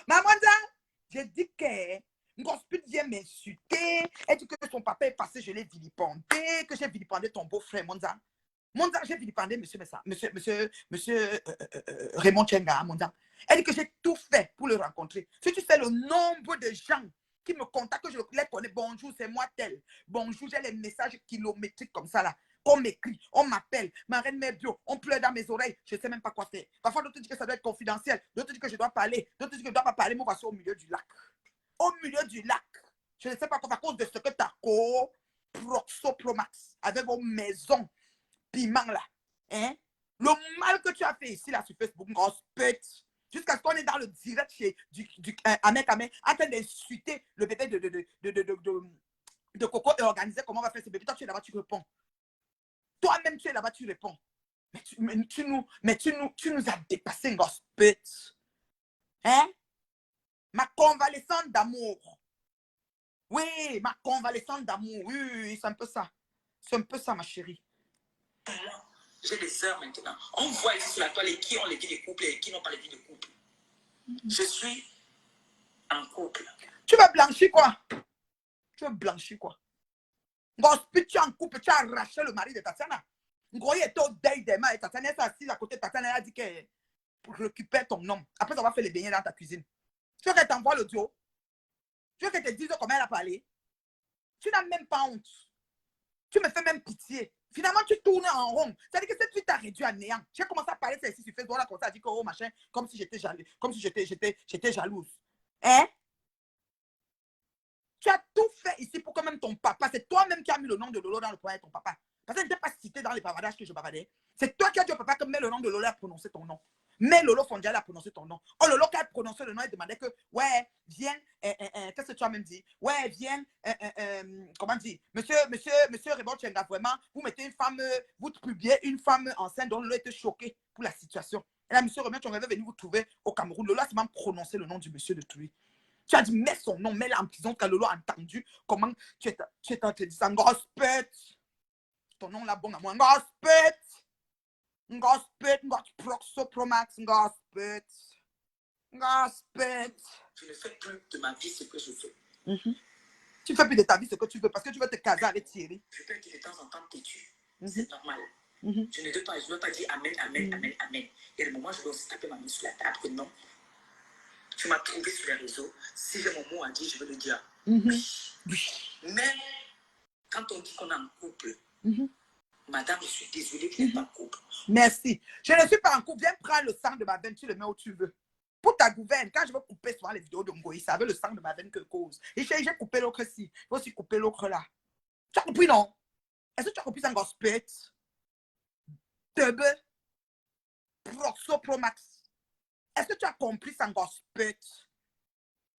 Maman, j'ai dit que Gospel vient m'insulter. Elle dit que son papa est passé, je l'ai vilipendé, que j'ai vilipendé ton beau-frère, Monza. Monza, j'ai vilipendé monsieur Raymond Tchenga, Monza. Elle dit que j'ai tout fait pour le rencontrer. Si tu sais le nombre de gens qui me contactent, que je les connais, bonjour, c'est moi tel. Bonjour, j'ai les messages kilométriques comme ça là. On m'écrit, on m'appelle, ma reine Mébio, on pleure dans mes oreilles, je ne sais même pas quoi faire. Parfois, d'autres disent que ça doit être confidentiel, d'autres disent que je dois parler, d'autres disent que je ne dois pas parler, moi, voici au milieu du lac. Au milieu du lac. Je ne sais pas quoi, à cause de ce que ta Proxo Promax, avec vos maisons, piment là. Hein? Le mal que tu as fait ici, là, sur Facebook, Gospel, jusqu'à ce qu'on est dans le direct chez Ahmed Kamé, en train d'insulter le bébé de Coco et organiser comment on va faire ce bébé. Toi, tu es là-bas, tu réponds. Toi-même, tu es là-bas, tu réponds. Mais tu nous as dépassé, Gospel. Hein? Ma convalescente d'amour. Oui, ma convalescente d'amour. Oui, c'est un peu ça. C'est un peu ça, ma chérie. J'ai des heures maintenant. On voit ici sur la toile qui ont les vies de couple et qui n'ont pas les vies de couple. Je suis en couple. Tu veux blanchir quoi? Tu veux blanchir quoi? Gospel, tu es en couple, tu as arraché le mari de Tatiana. Ngoye est au deuil des mains et Tatiana est assise à côté de Tatiana. Elle a dit qu'elle récupère ton nom. Après, on va faire les beignets dans ta cuisine. Tu veux qu'elle t'envoie l'audio? Tu veux qu'elle te dise comment elle a parlé? Tu n'as même pas honte. Tu me fais même pitié. Finalement, tu tournes en rond. C'est-à-dire que cette fille t'a réduit à néant. J'ai commencé à parler ça ici sur Facebook. On a commencé à dire que oh machin, comme si j'étais jalouse. Comme si j'étais jalouse. Hein? Tu as tout fait ici pour que même ton papa, c'est toi-même qui as mis le nom de Lolo dans le point de ton papa. Parce qu'elle n'était pas citée dans les bavardages que je bavardais. C'est toi qui as dit au papa que mets le nom de Lolo à prononcer ton nom. Mais Lolo Fondial a prononcé ton nom. Oh, Lolo qui a prononcé le nom, il demandait que, ouais, viens, qu'est-ce que tu as même dit? Ouais, viens, comment dire? Monsieur Raymond Tchenga, vraiment, vous mettez une femme, vous publiez une femme enceinte dont Lolo était choqué pour la situation. Et là, monsieur Raymond Tchenga est venu vous trouver au Cameroun. Lolo a seulement prononcé le nom du monsieur de Truy. Tu as dit, mets son nom, mets-la en prison, car Lolo a entendu comment tu es en train de dire, Gospel. Ton nom là, bon à moi, Gospel. Gospel, Proxo Promax, Gospel. Gospel. Je ne fais plus de ma vie ce que je fais. Tu ne fais plus de ta vie ce que tu veux parce que tu veux te caser avec Thierry. Je peux être de temps en temps têtu. C'est normal. Je ne dois pas dire amen, amen, amen, amen. Et le moment, je dois aussi taper ma main sur la table que non. Tu m'as trouvé sur les réseaux. Si j'ai mon mot à dire, je veux le dire. Mais quand on dit qu'on est en couple, madame, je suis désolée que tu n'es pas en couple. Merci. Je ne suis pas en couple. Viens prendre le sang de ma veine, tu le mets où tu veux. Pour ta gouverne, quand je veux couper souvent les vidéos de Ngoï, ça veut le sang de ma veine que cause. Et j'ai coupé l'autre ci. Je vais aussi couper l'autre là. Tu as compris, non? Est-ce que tu as compris ça, Gospel? Tebe. Proxo Promax. Est-ce que tu as compris ça, Gospel?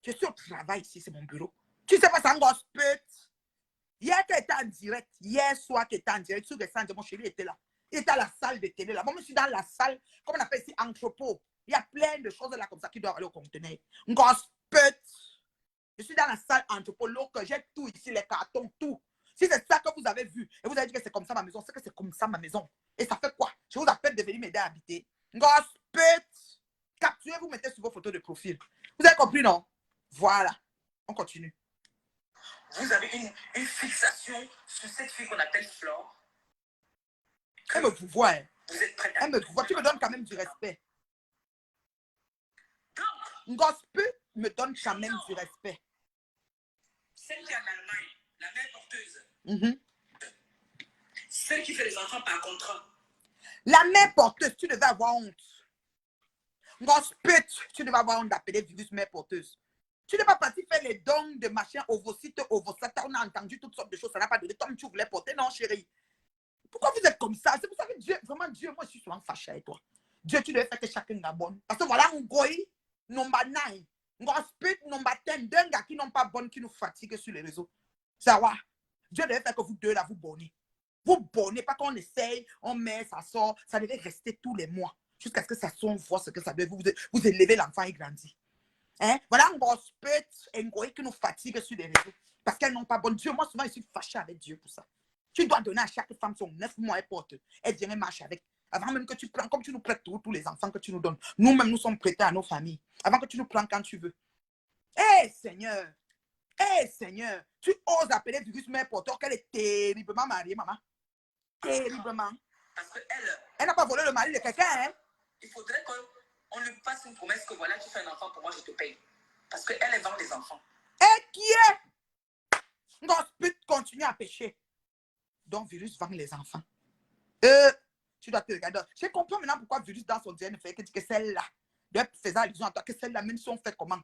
Je suis au travail ici, c'est mon bureau. Tu sais pas ça, Gospel? Hier, tu étais en direct. Hier soir, tu étais en direct. Sur les mon chéri était là. Il était à la salle de télé là. Moi, je suis dans la salle, comme on appelle ici, entrepôt. Il y a plein de choses là comme ça qui doivent aller au conteneur. Gospel. Je suis dans la salle entrepôt. J'ai tout ici, les cartons, tout. Si c'est ça que vous avez vu, et vous avez dit que c'est comme ça ma maison, c'est que c'est comme ça ma maison. Et ça fait quoi? Je vous appelle de venir m'aider à habiter. Gospel. spit. Capturez, vous mettez sur vos photos de profil. Vous avez compris, non? Voilà. On continue. Vous avez une fixation sur cette fille qu'on appelle Flore. Elle me voit. Hein. Vous êtes prête à... Elle me voit. Tu me donnes quand même du respect. Donc, Gospel me donne quand même du respect. Celle qui est en Allemagne, la mère porteuse. Mm-hmm. Celle qui fait les enfants par contrat. La mère porteuse, tu devais avoir honte. Gospel, tu devais avoir honte d'appeler virus mère porteuse. Tu n'es pas parti faire les dons de machin, ovocytes, ovocytes. On a entendu toutes sortes de choses. Ça n'a pas donné. Tom, tu voulais porter. Non, chérie. Pourquoi vous êtes comme ça? C'est pour ça que Dieu, vraiment, Dieu, moi, je suis souvent fâché avec toi. Dieu, tu devais faire que chacun gabonne. Parce que voilà, on goy, number 9. Gospel, number 10. Deux gars qui n'ont pas bonne, qui nous fatiguent sur les réseaux. Ça va. Dieu devait faire que vous deux, là, vous bonnez. Vous bonnez, pas qu'on essaye, on met, ça sort. Ça devait rester tous les mois. Jusqu'à ce que ça sonne, voir ce que ça devait. Vous élevez l'enfant et grandit. Hein? Voilà un gospel, un goy qui nous fatigue sur les réseaux. Parce qu'elles n'ont pas bonne. Dieu, moi, souvent, je suis fâché avec Dieu pour ça. Tu dois donner à chaque femme son 9 mois et porte. Elle vient marcher avec. Avant même que tu prends, comme tu nous prêtes tous les enfants que tu nous donnes. Nous-mêmes, nous sommes prêtés à nos familles. Avant que tu nous prends quand tu veux. Hé, Seigneur. Hé, Seigneur. Tu oses appeler virus mère porteur qu'elle est terriblement mariée, maman. Terriblement. Parce qu'elle... Elle n'a pas volé le mari de quelqu'un, hein? Il faudrait qu'on lui fasse une promesse que voilà, tu fais un enfant pour moi, je te paye. Parce qu'elle, elle vend des enfants. Et qui est? Gospel continue à pécher. Donc, virus vend les enfants. Tu dois te regarder. Je comprends maintenant pourquoi virus dans son DNA fait que celle-là, de faisant allusion à toi, que celle-là, même si on fait comment?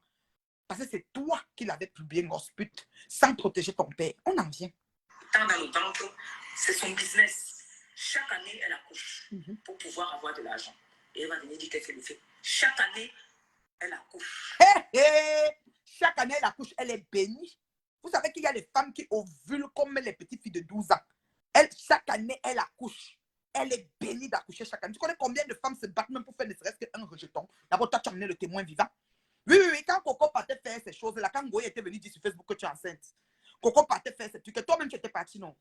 Parce que c'est toi qui l'avais publié, Gospel, sans protéger ton père. On en vient. Tant dans le ventre, c'est son business. Chaque année, elle accouche pour pouvoir avoir de l'argent. Et elle va venir dire qu'elle fait le fait. Chaque année, elle accouche. Chaque année, elle accouche, elle est bénie. Vous savez qu'il y a des femmes qui ovulent comme les petites filles de 12 ans. Chaque année, elle accouche. Elle est bénie d'accoucher chaque année. Tu connais combien de femmes se battent même pour faire ne serait-ce qu'un rejeton? D'abord, toi, tu as amené le témoin vivant. Oui, oui, oui. Quand Coco partait faire ces choses-là, quand Goye était venu dire sur Facebook que tu es enceinte, Coco partait faire ces trucs, et toi-même, tu étais parti, non?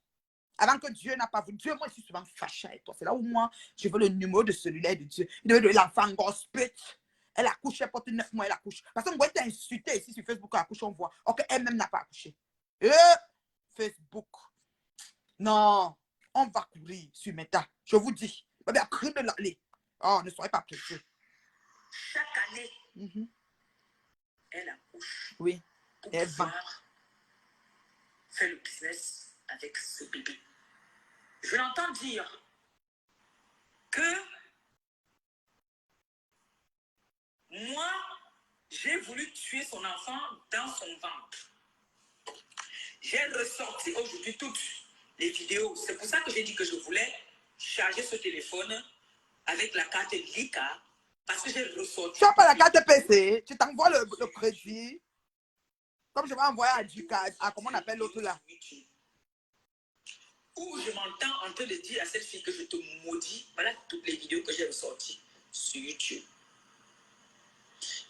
Avant que Dieu n'a pas voulu. Dieu, moi, je suis souvent fâché avec toi. C'est là où moi, je veux le numéro de celui-là de Dieu. Il devait donner l'enfant gospel. Elle accouche, elle porte 9 mois, elle accouche. Parce que moi, elle t'a insulté ici sur Facebook, elle accouche, on voit. Ok, elle-même n'a pas accouché. Facebook. Non, on va courir sur Meta. Je vous dis. Oh, ne soyez pas pressés. Chaque année, elle accouche. Oui. Pour Elle vend. Faire le business avec ce bébé. Je l'entends dire que moi, j'ai voulu tuer son enfant dans son ventre. J'ai ressorti aujourd'hui toutes les vidéos. C'est pour ça que j'ai dit que je voulais charger ce téléphone avec la carte Lika. Parce que j'ai ressorti... Tu n'as pas la carte PC. Tu t'envoies le crédit. Comme je vais envoyer à Ducad, à comment on appelle l'autre là. Où je m'entends en train de dire à cette fille que je te maudis. Voilà toutes les vidéos que j'ai ressorties sur YouTube.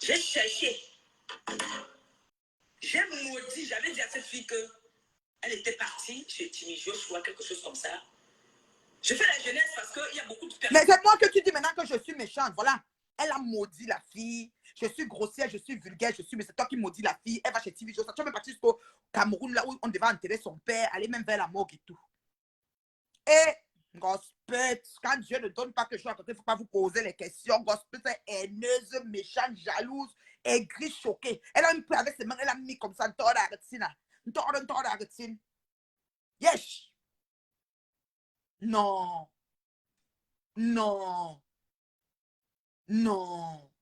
J'ai cherché. J'ai maudit. J'avais dit à cette fille qu'elle était partie chez Timmy Joshua, quelque chose comme ça. Je fais la jeunesse parce qu'il y a beaucoup de personnes. Mais c'est moi que tu dis maintenant que je suis méchante. Voilà. Elle a maudit la fille. Je suis grossière, je suis vulgaire, mais c'est toi qui maudis la fille. Elle va chez TV Joshua. Tu vas même partir jusqu'au Cameroun, là où on devait enterrer son père, aller même vers la morgue et tout. Et gospel, quand Dieu ne donne pas quelque chose à côté, il ne faut pas vous poser les questions. Gospel, c'est haineuse, méchante, jalouse, aigrie, choquée. Elle a même pris avec ses mains, elle a mis comme ça, yes. Non. Non. Non.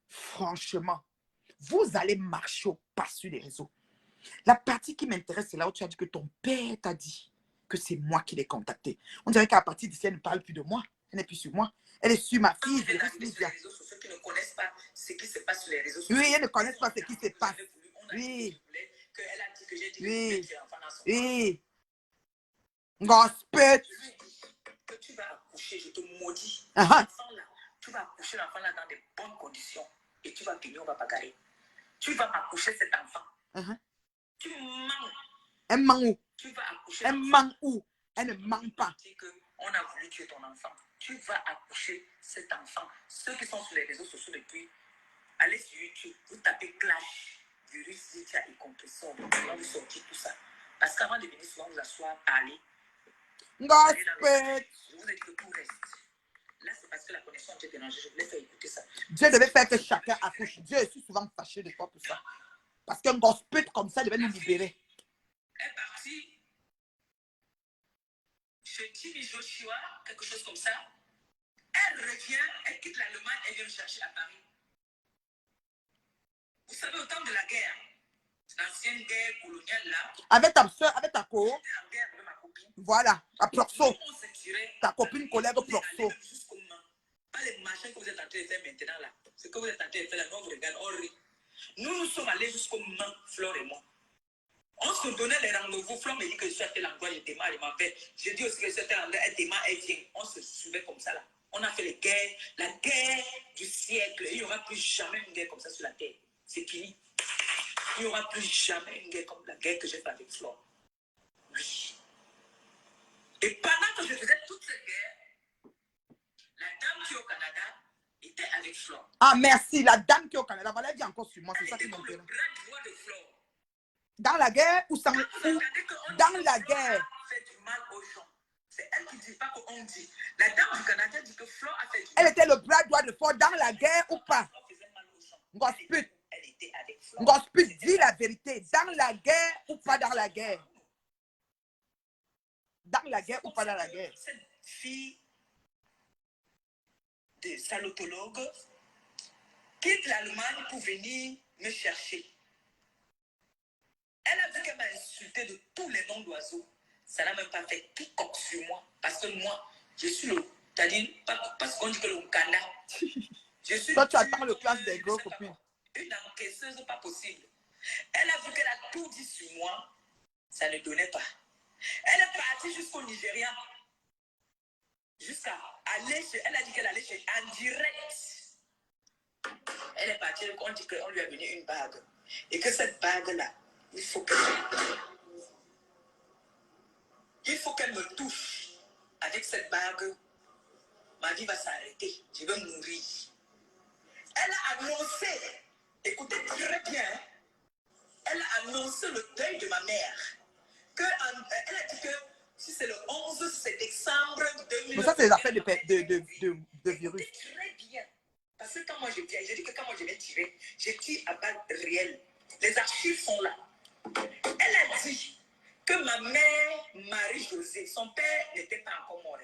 Franchement, vous allez marcher au pas sur les réseaux. La partie qui m'intéresse, c'est là où tu as dit que ton père t'a dit que c'est moi qui l'ai contacté. On dirait qu'à partir d'ici, elle ne parle plus de moi. Elle n'est plus sur moi. Elle est sur ma fille. Sur les réseaux sociaux qui ne connaissent pas ce qui se passe sur les réseaux sociaux. Oui, elles ne connaissent pas ce qui se passe. Oui. Elle a dit que j'ai dit oui. que l'enfant dans son oui. Gospel. Je lui ai dit que tu vas accoucher, je te maudis. L'enfant là, tu vas accoucher l'enfant là dans de bonnes conditions. Et tu vas venir, on va bagarrer. Tu vas m'accoucher cet enfant. Tu mens. Elle ment où? Tu vas accoucher. Elle ment où? Elle ne ment pas. Que on a voulu tuer ton enfant. Tu vas accoucher cet enfant. Ceux qui sont sur les réseaux sociaux depuis, allez sur YouTube, vous tapez Clash, virus, Zitia et compresseur. On va vous sortir tout ça. Parce qu'avant de venir souvent vous asseoir, parler, Gospel. je vous ai dit que tout reste. Là, c'est parce que la connexion était dérangée. Je voulais faire écouter ça. Dieu devait faire que chacun accouche. Dieu est souvent fâché de toi pour ça. Parce qu'un gospel comme ça devait nous libérer. Elle est partie chez Timmy Joshua, quelque chose comme ça. Elle revient, elle quitte l'Allemagne, elle vient me chercher à Paris. Vous savez, au temps de la guerre, l'ancienne guerre coloniale là. Avec ta soeur, avec ta co. J'étais en guerre avec ma copine. Voilà, à Ploxo. On se tirait. Ta copine collègue Ploxo. Jusqu'au moment. Pas les machins que vous êtes en train de faire maintenant là. Ce que vous êtes en train de faire là, nous on vous regarde, on rit. Nous sommes allés jusqu'au moment, Flore et moi. On se donnait les rendez-vous. Flore me dit que je suis à tel endroit, je démarre, il m'appelle. Je dis aussi que je suis à tel endroit, elle démarre, elle vient. On se suivait comme ça là. On a fait les guerres, la guerre du siècle. Il n'y aura plus jamais une guerre comme ça sur la terre. C'est fini. Il n'y aura plus jamais une guerre comme la guerre que j'ai faite avec Flore. Oui. Et pendant que je faisais toute cette guerre, la dame qui est au Canada était avec Flore. Ah, merci. La dame qui est au Canada, voilà, elle dit encore sur moi. C'est ça qui m'intéresse. Dans la guerre ou sans. Dans la guerre. Fait du mal aux gens. C'est elle qui ne dit pas qu'on dit. La dame du Canada dit que Flore a fait du mal. Elle était le bras droit de Flore dans la guerre ou pas? Gospel. Elle était avec Flore. Gospel, dis la vérité. Dans la guerre ou pas dans la guerre? Dans la guerre ou pas dans la guerre? Cette fille de salotologue quitte l'Allemagne pour venir me chercher. Elle a vu qu'elle m'a insulté de tous les noms d'oiseaux. Ça n'a même pas fait quiconque sur moi. Parce que moi, je suis le... C'est-à-dire, parce qu'on dit que le Kanda. Je suis... Toi, tu attends le classe des gros copines. Une encaisseuse pas possible. Elle a vu qu'elle a tout dit sur moi. Ça ne donnait pas. Elle est partie jusqu'au Nigeria. Jusqu'à aller chez... Elle a dit qu'elle allait chez... En direct. Elle est partie, on dit qu'on lui a donné une bague. Et que cette bague-là, il faut qu'elle me touche. Avec cette bague, ma vie va s'arrêter. Je vais mourir. Elle a annoncé, écoutez très bien, elle a annoncé le deuil de ma mère. Elle a dit que si c'est le 11, c'est décembre 2000. Mais ça, c'est les affaires de virus. Très bien. Parce que quand moi je viens, je dis que quand moi je vais tirer, je tire à balles réelles. Les archives sont là. Elle a dit que ma mère, Marie-Josée, son père n'était pas encore mort.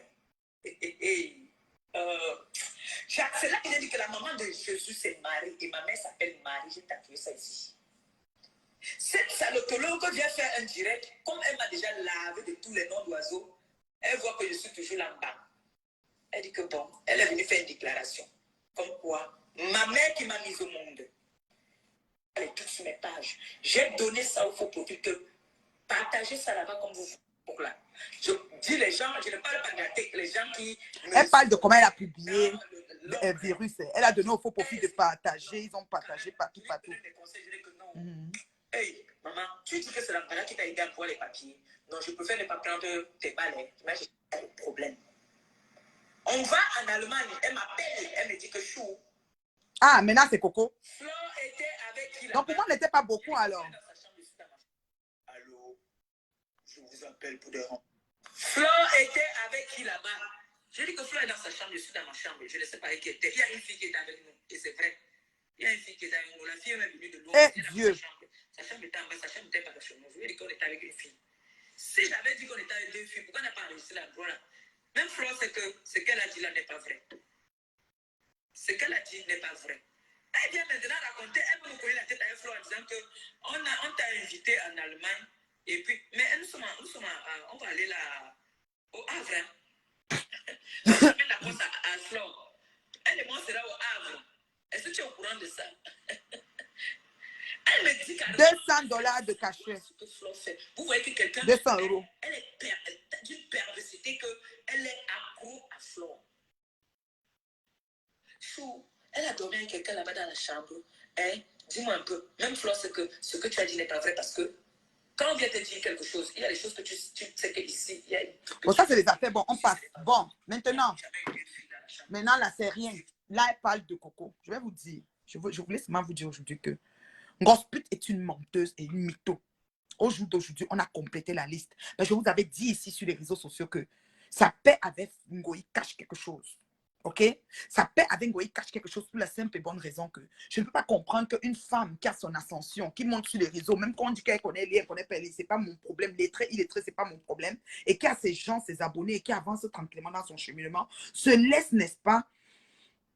C'est là que j'ai dit que la maman de Jésus, c'est Marie. Et ma mère s'appelle Marie. J'ai tatoué ça ici. Cette salotologue vient faire un direct. Comme elle m'a déjà lavé de tous les noms d'oiseaux, elle voit que je suis toujours là-bas. Elle dit que bon, elle est venue faire une déclaration. Comme quoi, ma mère qui m'a mise au monde, elle est toute sur mes pages. J'ai donné ça au faux profil que partagez ça là-bas comme vous voulez. Là. Je dis les gens, je ne parle pas gâter, les gens qui... Elle parle de comment elle a publié le virus. Elle a donné au faux profil de partager. Ils ont partagé partout. Hey, maman, tu dis que c'est l'employeur qui t'a aidé à pouvoir les papiers. Non, je préfère ne pas prendre tes balais. Mais j'ai pas de problème. On va en Allemagne, elle m'appelle, elle me dit que chou. Ah, maintenant c'est Coco. Flore était avec qui là-bas? Donc pour moi, on n'était pas beaucoup alors. Allô, je vous appelle pour des rencontres. Flore était avec qui là-bas? J'ai dit que Flore est dans sa chambre, je suis dans ma chambre. Je ne sais pas avec qui était. Il y a une fille qui est avec nous, et c'est vrai. Il y a une fille qui est avec nous. La fille est venue de loin. Eh Dieu. Sa chambre était en bas, sa chambre n'était pas chez nous. Je lui ai dit qu'on était avec une fille. Si j'avais dit qu'on était avec deux filles, pourquoi on n'a pas enregistré la là? Même Flore, c'est que ce qu'elle a dit là n'est pas vrai. Ce qu'elle a dit n'est pas vrai. Elle vient maintenant raconter, elle peut nous coller la tête à Flore en disant qu'on t'a invité en Allemagne, et puis, mais on va aller là, au Havre. Je mets la course à Flore. Elle et moi sera au Havre. Est-ce que tu es au courant de ça? Elle me dit $200 de cachet. Vous voyez que quelqu'un... 200 €. Elle est d'une perversité qu'elle est accro à Flore. Chou, elle a dormi avec quelqu'un là-bas dans la chambre. Hein? Dis-moi un peu. Même Flore, ce que tu as dit n'est pas vrai parce que Quand on vient te dire quelque chose, il y a des choses que tu sais qu'ici, il y a... Bon, ça, c'est les affaires. Bon, on passe. Bon, maintenant, là, c'est rien. Là, elle parle de Coco. Je vais vous dire, je voulais seulement vous dire aujourd'hui que Gosput est une menteuse et une mytho. Au jour d'aujourd'hui, on a complété la liste. Mais je vous avais dit ici sur les réseaux sociaux que sa paix avec Ngoï cache quelque chose. OK? Sa paix avec Ngoï cache quelque chose pour la simple et bonne raison que je ne peux pas comprendre qu'une femme qui a son ascension, qui monte sur les réseaux, même quand on dit qu'elle connaît lire, elle connaît pas lire, c'est pas mon problème. Lettré, illettré, c'est pas mon problème. Et qui a ses gens, ses abonnés, et qui avance tranquillement dans son cheminement, se laisse, n'est-ce pas,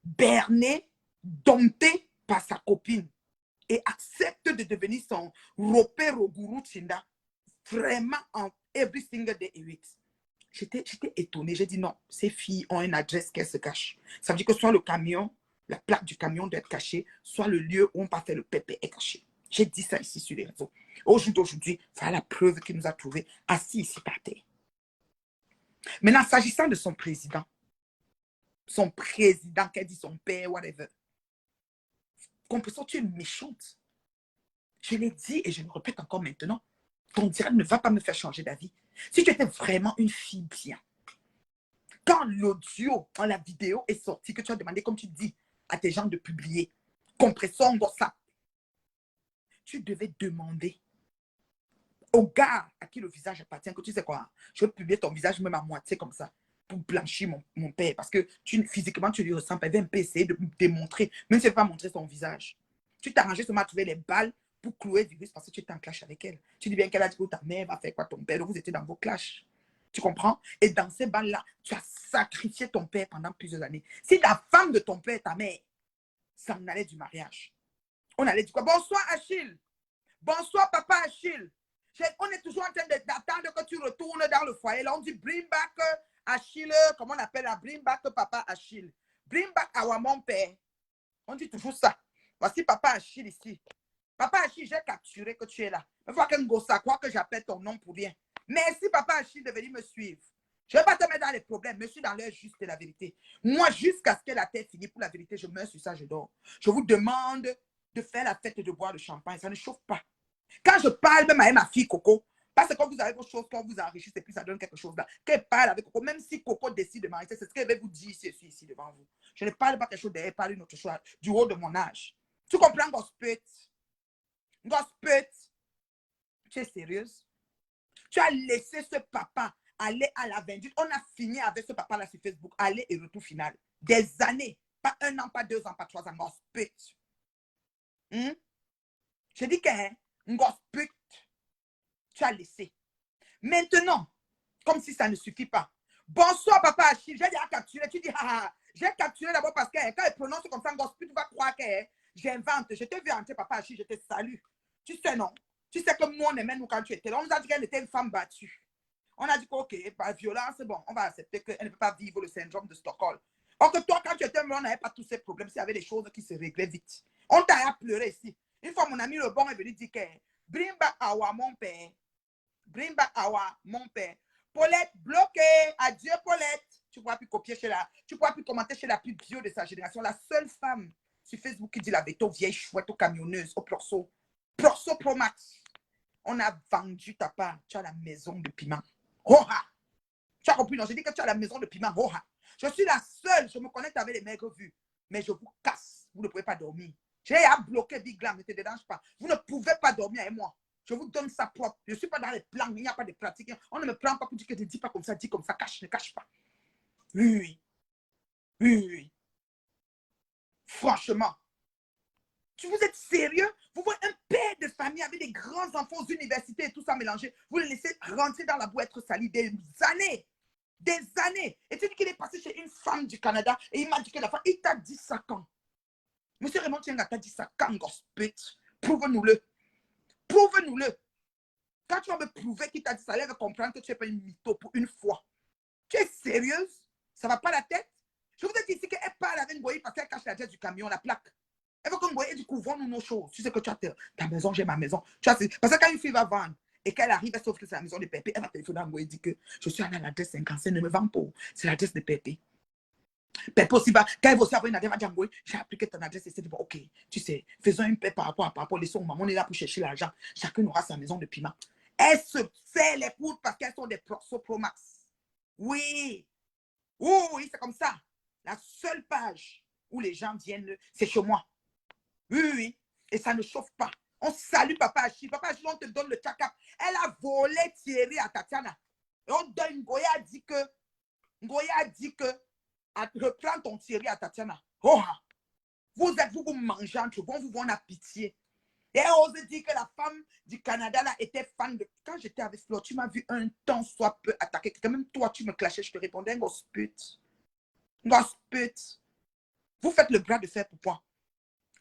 berner, dompter par sa copine et accepte de devenir son ropero guru Chinda, vraiment en every single day et week. J'étais étonnée. J'ai dit non, ces filles ont une adresse qu'elles se cachent. Ça veut dire que soit le camion, la plaque du camion doit être cachée, soit le lieu où on va faire le pépé est caché. J'ai dit ça ici sur les réseaux. Au jour d'aujourd'hui, voilà la preuve qu'il nous a trouvé assis ici par terre. Maintenant, s'agissant de son président, qu'elle dit son père, whatever, comprenez, tu es méchante. Je l'ai dit et je le répète encore maintenant. Ton direct ne va pas me faire changer d'avis. Si tu étais vraiment une fille bien, quand l'audio, la vidéo est sortie, que tu as demandé, comme tu dis, à tes gens de publier, compresseur, ça, tu devais demander au gars à qui le visage appartient, que tu sais quoi, je veux publier ton visage même à moitié comme ça, pour blanchir mon père, parce que physiquement, tu lui ressembles. Elle veut un peu essayer de démontrer, même si elle ne veut pas montrer son visage. Tu t'es arrangé seulement à trouver les balles pour clouer le virus parce que tu étais en clash avec elle. Tu dis bien qu'elle a dit que ta mère va faire quoi, ton père, donc vous étiez dans vos clashs. Tu comprends? Et dans ces balles-là, tu as sacrifié ton père pendant plusieurs années. Si la femme de ton père, ta mère, ça en allait du mariage. On allait dire quoi? Bonsoir Achille. Bonsoir papa Achille. On est toujours en train d'attendre que tu retournes dans le foyer. Là, on dit bring back Achille, comment on appelle là? Bring back papa Achille. Bring back our mon père. On dit toujours ça. Voici papa Achille ici. Papa Achille, j'ai capturé que tu es là. Il faut qu'un gossa croit que j'appelle ton nom pour rien. Merci papa Achille de venir me suivre. Je ne vais pas te mettre dans les problèmes, mais je suis dans l'heure juste de la vérité. Moi, jusqu'à ce que la terre finisse pour la vérité, je meurs sur ça, je dors. Je vous demande de faire la fête et de boire le champagne. Ça ne chauffe pas. Quand je parle même avec ma fille Coco, parce que quand vous avez vos choses, quand vous enrichissez, et puis ça donne quelque chose là, qu'elle parle avec Coco, même si Coco décide de m'arrêter, c'est ce qu'elle va vous dire si je suis ici devant vous. Je ne parle pas quelque chose derrière, parle une autre chose du haut de mon âge. Tu comprends, Gosput? Gosput, tu es sérieuse? Tu as laissé ce papa aller à la vindicte. On a fini avec ce papa-là sur Facebook. Aller et retour final. Des années. Pas 1 an, pas 2 ans, pas 3 ans. Gosput. Je dis que Gosput, tu as laissé. Maintenant, comme si ça ne suffit pas. Bonsoir, papa Achille. J'ai déjà capturé. Tu dis, j'ai capturé d'abord parce que quand elle prononce comme ça, Gosput, tu vas croire que j'invente. Je t'ai vu entrer, papa Achille, je te salue. Tu sais, non? Tu sais que moi, on aimait nous quand tu étais là. On nous a dit qu'elle était une femme battue. On a dit que, par violence, bon, on va accepter qu'elle ne peut pas vivre le syndrome de Stockholm. Or que toi, quand tu étais là, on n'avait pas tous ces problèmes. S'il y avait des choses qui se réglaient vite. On t'a pleuré ici. Une fois, mon ami le bon est venu dire que bring back our mon père. Bring back our mon père. Paulette, bloqué. Adieu, Paulette. Tu ne pourras plus copier chez la... Tu ne pourras plus commenter chez la plus bio de sa génération. La seule femme sur Facebook qui dit la vérité aux vieilles chouettes, aux camionneuses, aux Plorso. Plorso Pro Max. On a vendu ta part. Tu as la maison de piment. Hoha! Tu as compris? Non, je dis que tu as la maison de piment. Hoha! Je suis la seule. Je me connecte avec les maigres vues. Mais je vous casse. Vous ne pouvez pas dormir. J'ai à bloquer Big Glam. Ne te dérange pas. Vous ne pouvez pas dormir avec moi. Je vous donne ça propre. Je ne suis pas dans les plans. Il n'y a pas de pratique. On ne me prend pas pour dire que je ne dis pas comme ça. Dis comme ça. Cache, ne cache pas. Oui. Oui. Franchement. Vous êtes sérieux? Vous voyez un père de famille avec des grands enfants aux universités et tout ça mélangé. Vous le laissez rentrer dans la boue, être sali des années. Des années. Et tu dis qu'il est passé chez une femme du Canada et il m'a dit que la femme, il t'a dit ça quand? Monsieur Raymond Tienga t'a dit ça quand, Gosput? Prouve-nous-le. Prouve-nous-le. Quand tu vas me prouver qu'il t'a dit ça, elle va comprendre que tu n'es pas une mytho pour une fois. Tu es sérieuse? Ça ne va pas la tête? Je vous ai dit ici qu'elle parle avec Ngoï parce qu'elle cache la tête du camion, la plaque. Elle veut qu'on voit du coup, vends-nous nos choses. Tu sais que tu as ta maison, j'ai ma maison. Tu as, parce que quand une fille va vendre et qu'elle arrive, elle s'offre que c'est la maison de Pépé, elle va téléphoner à moi et dit que je suis allée à l'adresse 55, ne me vends pas. C'est l'adresse de Pépé. Pépé aussi va, quand elle va aussi avoir une adresse, elle va dire, j'ai appliqué ton adresse et c'est dit, bon, ok, tu sais, faisons une paix par rapport, laissons maman, on est là pour chercher l'argent. Chacun aura sa maison de piment. Elles se serrent les coudes parce qu'elles sont des Proxo Pro Max. Oui. Oui, c'est comme ça. La seule page où les gens viennent, c'est chez moi. Oui, oui, oui. Et ça ne chauffe pas. On salue Papa Achille. Papa Achille, on te donne le tchakap. Elle a volé Thierry à Tatiana. Et on donne, Ngoya dit que, reprends ton Thierry à Tatiana. Oh, vous vous mangez entre vous, on a pitié. Et on ose dire que la femme du Canada là était fan de. Quand j'étais avec Flo, tu m'as vu un temps soit peu attaquer. Même toi, tu me clashais, je te répondais, gosput. Gosput. Vous faites le bras de fer pourquoi?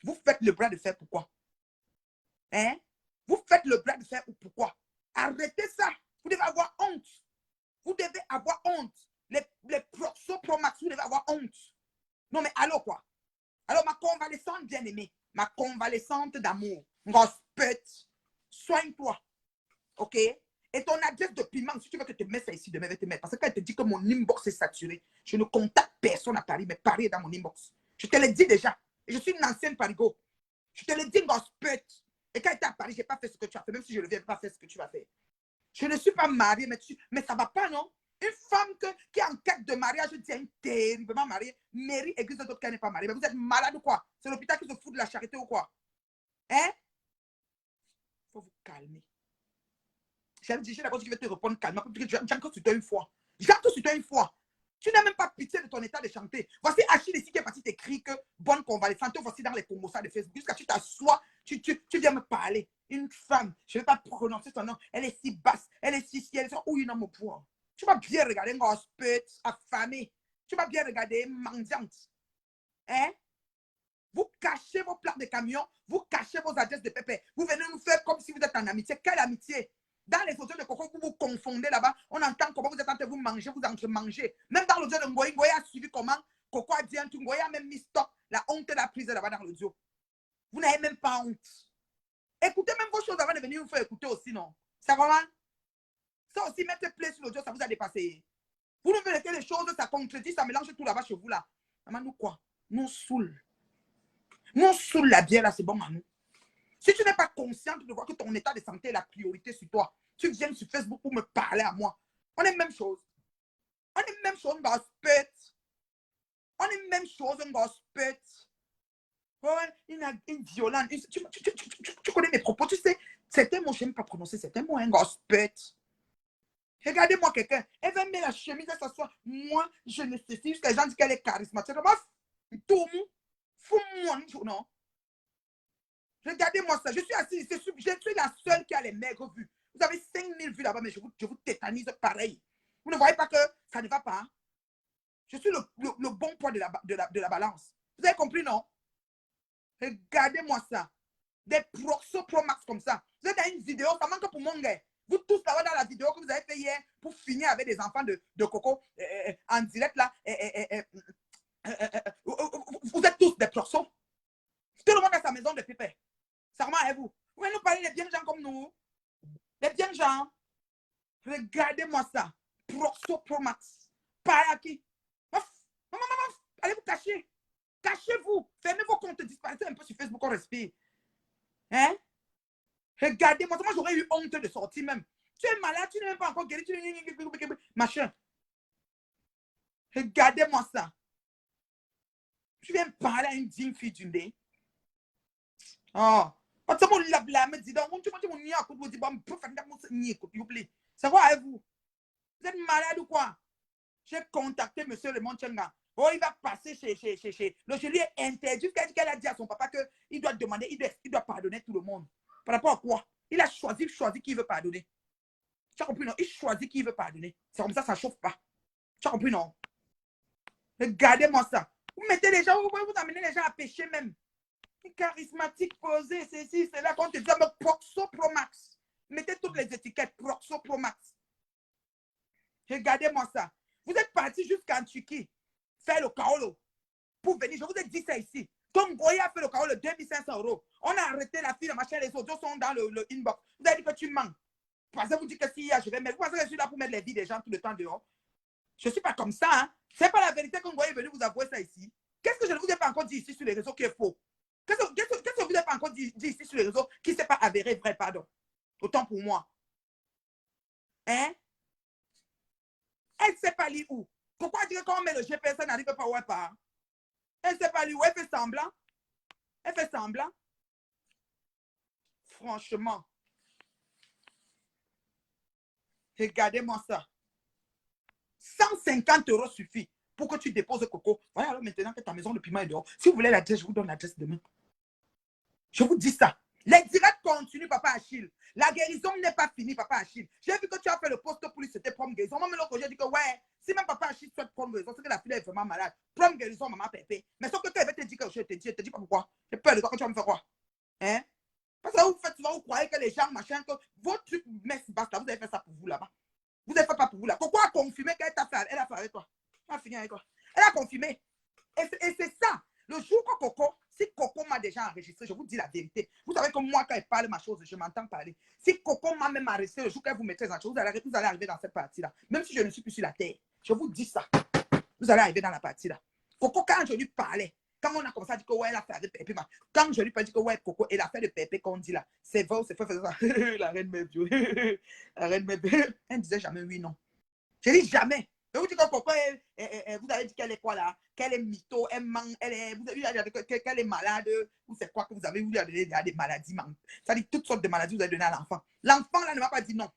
Vous faites le bras de fer pourquoi? Hein? Vous faites le bras de fer ou pourquoi? Arrêtez ça. Vous devez avoir honte. Vous devez avoir honte. Les Proxo Pro Max, vous devez avoir honte. Non, mais allô quoi? Alors, ma convalescente bien-aimée, ma convalescente d'amour, gosput, soigne-toi. OK? Et ton adresse de paiement, si tu veux que je te mette ça ici, demain, je vais te mettre. Parce que quand elle te dit que mon inbox est saturé, je ne contacte personne à Paris, mais Paris est dans mon inbox. Je te l'ai dit déjà. Et je suis une ancienne parigo. Je te l'ai dit, gosput. Et quand tu es à Paris, je n'ai pas fait ce que tu as fait. Même si je ne viens pas faire ce que tu vas faire. Je ne suis pas mariée, mais ça ne va pas, non? Une femme qui est en quête de mariage, tient terriblement mariée, mairie, église de d'autres qui n'est pas mariée. Mais vous êtes malade ou quoi? C'est l'hôpital qui se fout de la charité ou quoi? Hein? Il faut vous calmer. J'ai dit, d'abord, je vais te répondre calmement. J'entre sur toi une fois. J'entre sur toi une fois. Tu n'as même pas pitié de ton état de chanter. Voici Achille ici qui est parti t'écrire que bonne convalescente. Voici dans les combos de Facebook. Jusqu'à tu t'assois, tu viens me parler. Une femme, je ne vais pas prononcer son nom. Elle est si basse, elle est si elle est si. Oui, non, mon poids. Tu vas bien regarder une gospel affamée. Tu vas bien regarder mendiante. Hein? Vous cachez vos plaques de camion, vous cachez vos adresses de pépé. Vous venez nous faire comme si vous êtes en amitié. Quelle amitié? Dans les audios de Coco, vous vous confondez là-bas. On entend comment vous êtes en train de vous manger, vous entre-manger. Même dans l'audio de Ngoya, Ngoya a suivi comment Coco a dit un truc. Ngoya a même mis stop. La honte l'a prise là-bas dans l'audio. Vous n'avez même pas honte. Écoutez même vos choses avant de venir vous faire écouter aussi, non? Ça va, hein? Ça aussi, mettre play sur l'audio, ça vous a dépassé. Vous nous mettez les choses, ça contredit, ça mélange tout là-bas chez vous là. Maman, nous quoi? Nous saoule. Nous saoule la bière là, c'est bon à nous. Si tu n'es pas consciente de voir que ton état de santé est la priorité sur toi, tu viens sur Facebook pour me parler à moi. On est même chose. On est même chose, gospel. On est même chose, gospel. Ouais, une violente. Tu connais mes propos, tu sais. Certains mots, je n'aime pas prononcer certains mots, gospel. Regardez-moi quelqu'un. Elle va mettre la chemise, elle s'assoit. Moi, je ne sais si jusqu'à les gens disent qu'elle est charismatique. Tout le monde, fous-moi, non. Regardez-moi ça. Je suis assise. Je suis la seule qui a les maigres vues. Vous avez 5000 vues là-bas, mais je vous tétanise pareil. Vous ne voyez pas que ça ne va pas. Hein? Je suis le bon poids de la balance. Vous avez compris, non? Regardez-moi ça. Des Proxo Pro Max comme ça. Vous êtes dans une vidéo, ça manque pour mon gars. Vous tous là-bas dans la vidéo que vous avez fait hier pour finir avec des enfants de Coco en direct là. Vous êtes tous des Proxo. Tout le monde a sa maison de pépé. Ça remarque à vous. Vous pouvez nous parler des bien gens comme nous. Des bien gens. Regardez-moi ça. Proxo Pro Max. Parlez à qui? Allez vous cacher. Cachez-vous. Fermez vos comptes. Disparaissez un peu sur Facebook. On respire. Hein? Regardez-moi. Moi, j'aurais eu honte de sortir même. Tu es malade. Tu n'es même pas encore guéri. Machin. Regardez-moi ça. Tu viens parler à une digne fille d'une dé. Oh. Ça va avec vous? Vous êtes malade ou quoi? J'ai contacté M. Raymond Chenga. Oh, il va passer chez. Je lui ai interdit qu'elle a dit à son papa qu'il doit demander, il doit pardonner tout le monde. Par rapport à quoi? Il a choisi qui veut pardonner. Tu as compris, non? Il choisit qui veut pardonner. C'est comme ça, ça ne chauffe pas. Tu as compris, non? Regardez-moi ça. Vous mettez les gens, vous amenez les gens à pécher même. Charismatique, posé, c'est ici, c'est là qu'on te dit, Proxo Pro Max. Mettez toutes les étiquettes, Proxo Pro Max. Regardez-moi ça. Vous êtes parti jusqu'en Turquie faire le kaolo pour venir. Je vous ai dit ça ici. Comme Goya a fait le kaolo, 2500 €. On a arrêté la fille, la machin, les autres sont dans le inbox. Vous avez dit que tu mens. Parce que vous dites que si je vais mettre. Vous pensez que je suis là pour mettre les vies des gens tout le temps dehors? Je ne suis pas comme ça. Hein? Ce n'est pas la vérité que Goya est venu vous avouer ça ici. Qu'est-ce que je ne vous ai pas encore dit ici sur les réseaux qui est faux? Qu'est-ce que vous n'avez pas encore dit ici sur les réseaux qui ne s'est pas avéré vrai, pardon? Autant pour moi. Hein? Elle ne sait pas lire où. Pourquoi dire qu'on met le GPS, elle n'arrive pas où elle part? Elle ne sait pas lire où. Elle fait semblant. Elle fait semblant. Franchement. Regardez-moi ça. 150 € suffit pour que tu déposes Coco. Voilà, alors maintenant que ta maison de piment est dehors. Si vous voulez l'adresse, je vous donne l'adresse demain. Je vous dis ça. Les directs continuent, papa Achille. La guérison n'est pas finie, papa Achille. J'ai vu que tu as fait le poste pour lui, c'était prom guérison. Moi, maintenant que j'ai dit que ouais, si même papa Achille souhaite prom guérison, c'est que la fille est vraiment malade. Prom guérison, maman Pépé. Mais sauf que tu avais te dit que je te dis pas pourquoi. J'ai peur de toi que tu vas me faire quoi. Hein? Parce que vous faites souvent, vous croyez que les gens, machin, que vos trucs, messe basse, là, vous avez fait ça pour vous là-bas. Vous n'avez fait pas pour vous là. Pourquoi a confirmé qu'elle t'a fait, elle a fait avec toi? Elle a fini avec toi. Elle a confirmé. Et c'est ça. Le jour que Coco, si Coco m'a déjà enregistré, je vous dis la vérité. Vous savez que moi, quand elle parle ma chose, je m'entends parler. Si Coco m'a même enregistré le jour qu'elle vous mettrait en chose, vous allez arriver dans cette partie-là. Même si je ne suis plus sur la terre. Je vous dis ça. Vous allez arriver dans la partie-là. Coco, quand je lui parlais, quand on a commencé à dire que ouais, elle a fait de Pépé, quand je lui ai dit que ouais, Coco, elle a fait de Pépé qu'on dit là, c'est vrai, c'est fait ça. La reine me vieux. La reine me vieux. Elle ne disait jamais oui, non. Je dis jamais. Je vous dis que Coco, vous avez dit qu'elle est quoi là? Qu'elle est mytho, elle ment, elle est, vous avez dit qu'elle est malade, ou c'est quoi que vous avez, vous lui avez donné des maladies, ça dit toutes sortes de maladies vous avez donné à l'enfant. L'enfant là ne m'a pas dit non.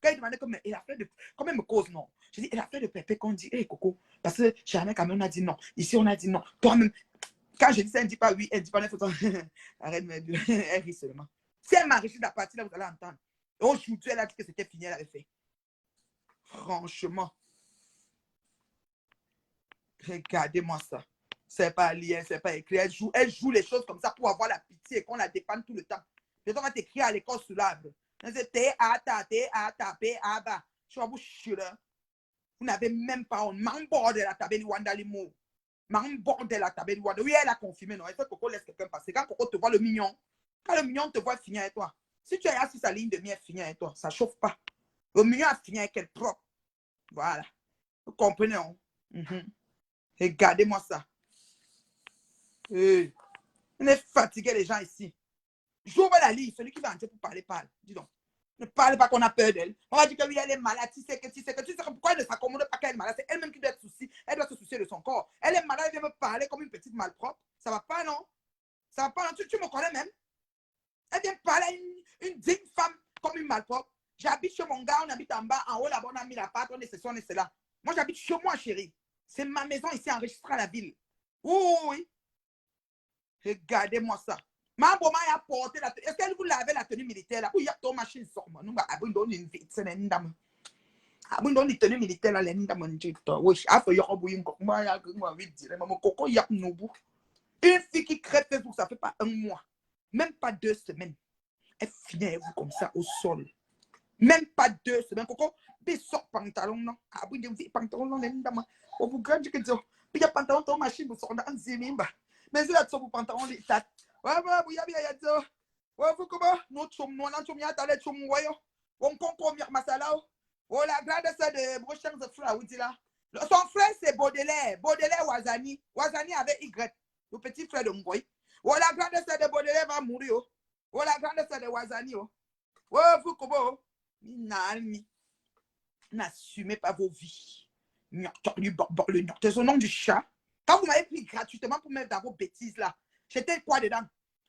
Quand il demandait comme elle a fait de, comme elle me cause non. Je dis, elle a fait de Pépé qu'on dit, hé Coco, parce que jamais quand même on a dit non. Ici on a dit non. Toi-même, quand je dis ça, elle ne dit pas oui, elle ne dit pas non. Arrête, mais elle rit seulement. Si elle m'enrichit de la partie là, vous allez entendre. Aujourd'hui, elle a dit que c'était fini, elle avait fait. Franchement. Regardez-moi ça. C'est pas lien, c'est pas écrit. Elle joue les choses comme ça pour avoir la pitié et qu'on la dépanne tout le temps. Les gens vont t'écrire à l'école sous l'arbre. C'est T-A-T-A, P-A-B-A. Je vais vous chier. Vous n'avez même pas honte. M'en de la table Wandalimo. M'en de la table Wanda. Oui, elle a confirmé. Non, il faut que Coco laisse quelqu'un passer. Quand Coco te voit le mignon, quand le mignon te voit finir avec toi, si tu es assis sa ligne de miel finir avec toi, ça ne chauffe pas. Le mignon a fini avec elle propre. Voilà. Vous comprenez, hein? Regardez-moi ça. Hey. On est fatigué, les gens ici. J'ouvre la ligne. Celui qui va entrer pour parler, parle. Dis donc. Ne parle pas qu'on a peur d'elle. On va dire que oui, elle est malade. Tu sais que pourquoi elle ne s'accommode pas qu'elle est malade? C'est elle-même qui doit être soucie. Elle doit se soucier de son corps. Elle est malade, elle vient me parler comme une petite malpropre. Ça va pas, non? Ça va pas, non? Tu me connais même? Elle vient parler à une digne femme comme une malpropre. J'habite chez mon gars, on habite en bas, en haut, là-bas, on a mis la pâte, on est ceci, on est cela. Moi, j'habite chez moi, chérie. C'est ma maison ici enregistrée à la ville. Oui. Regardez-moi ça. Ma maman a porté la tenue. Est-ce qu'elle vous lavait la tenue militaire là? Où il y a ton machine sort. Nous avons une vie. C'est une dame. Abandonne une tenue militaire là. Les dames ont dit oui. Afin y a un bouillon. Moi, il y a envie de dire. Maman, coco, il y a un bout. Une fille qui crève Facebook, ça fait pas un mois. Même pas 2 semaines. Elle finit avec vous comme ça au sol. Même pas 2 semaines. Coco, puis sort pantalon non. Ah oui, des pantalon non. Les dames. Au bout grand, je dis. Puis il y a pantalon ton machine. Vous sortez en zimimba. Mais il y a son pantalon, il est ouais, vous y avez ça. Ouais, vous comment? Nous sommes, nous sommes, allés, sommes, voyons. On comprend, masala. Oh, la grande sœur de Brocheng, de frère, oui, là. Son frère, c'est Baudelaire. Baudelaire Wazani. Wazani avec Y. Le petit frère de Mboy. Oh, la grande sœur de Baudelaire va mourir. Oh, la grande sœur de Wazani. Oh, vous comment? N'assumez pas vos vies. C'est au nom du chat. Quand vous m'avez pris gratuitement pour mettre dans vos bêtises là, j'étais quoi dedans?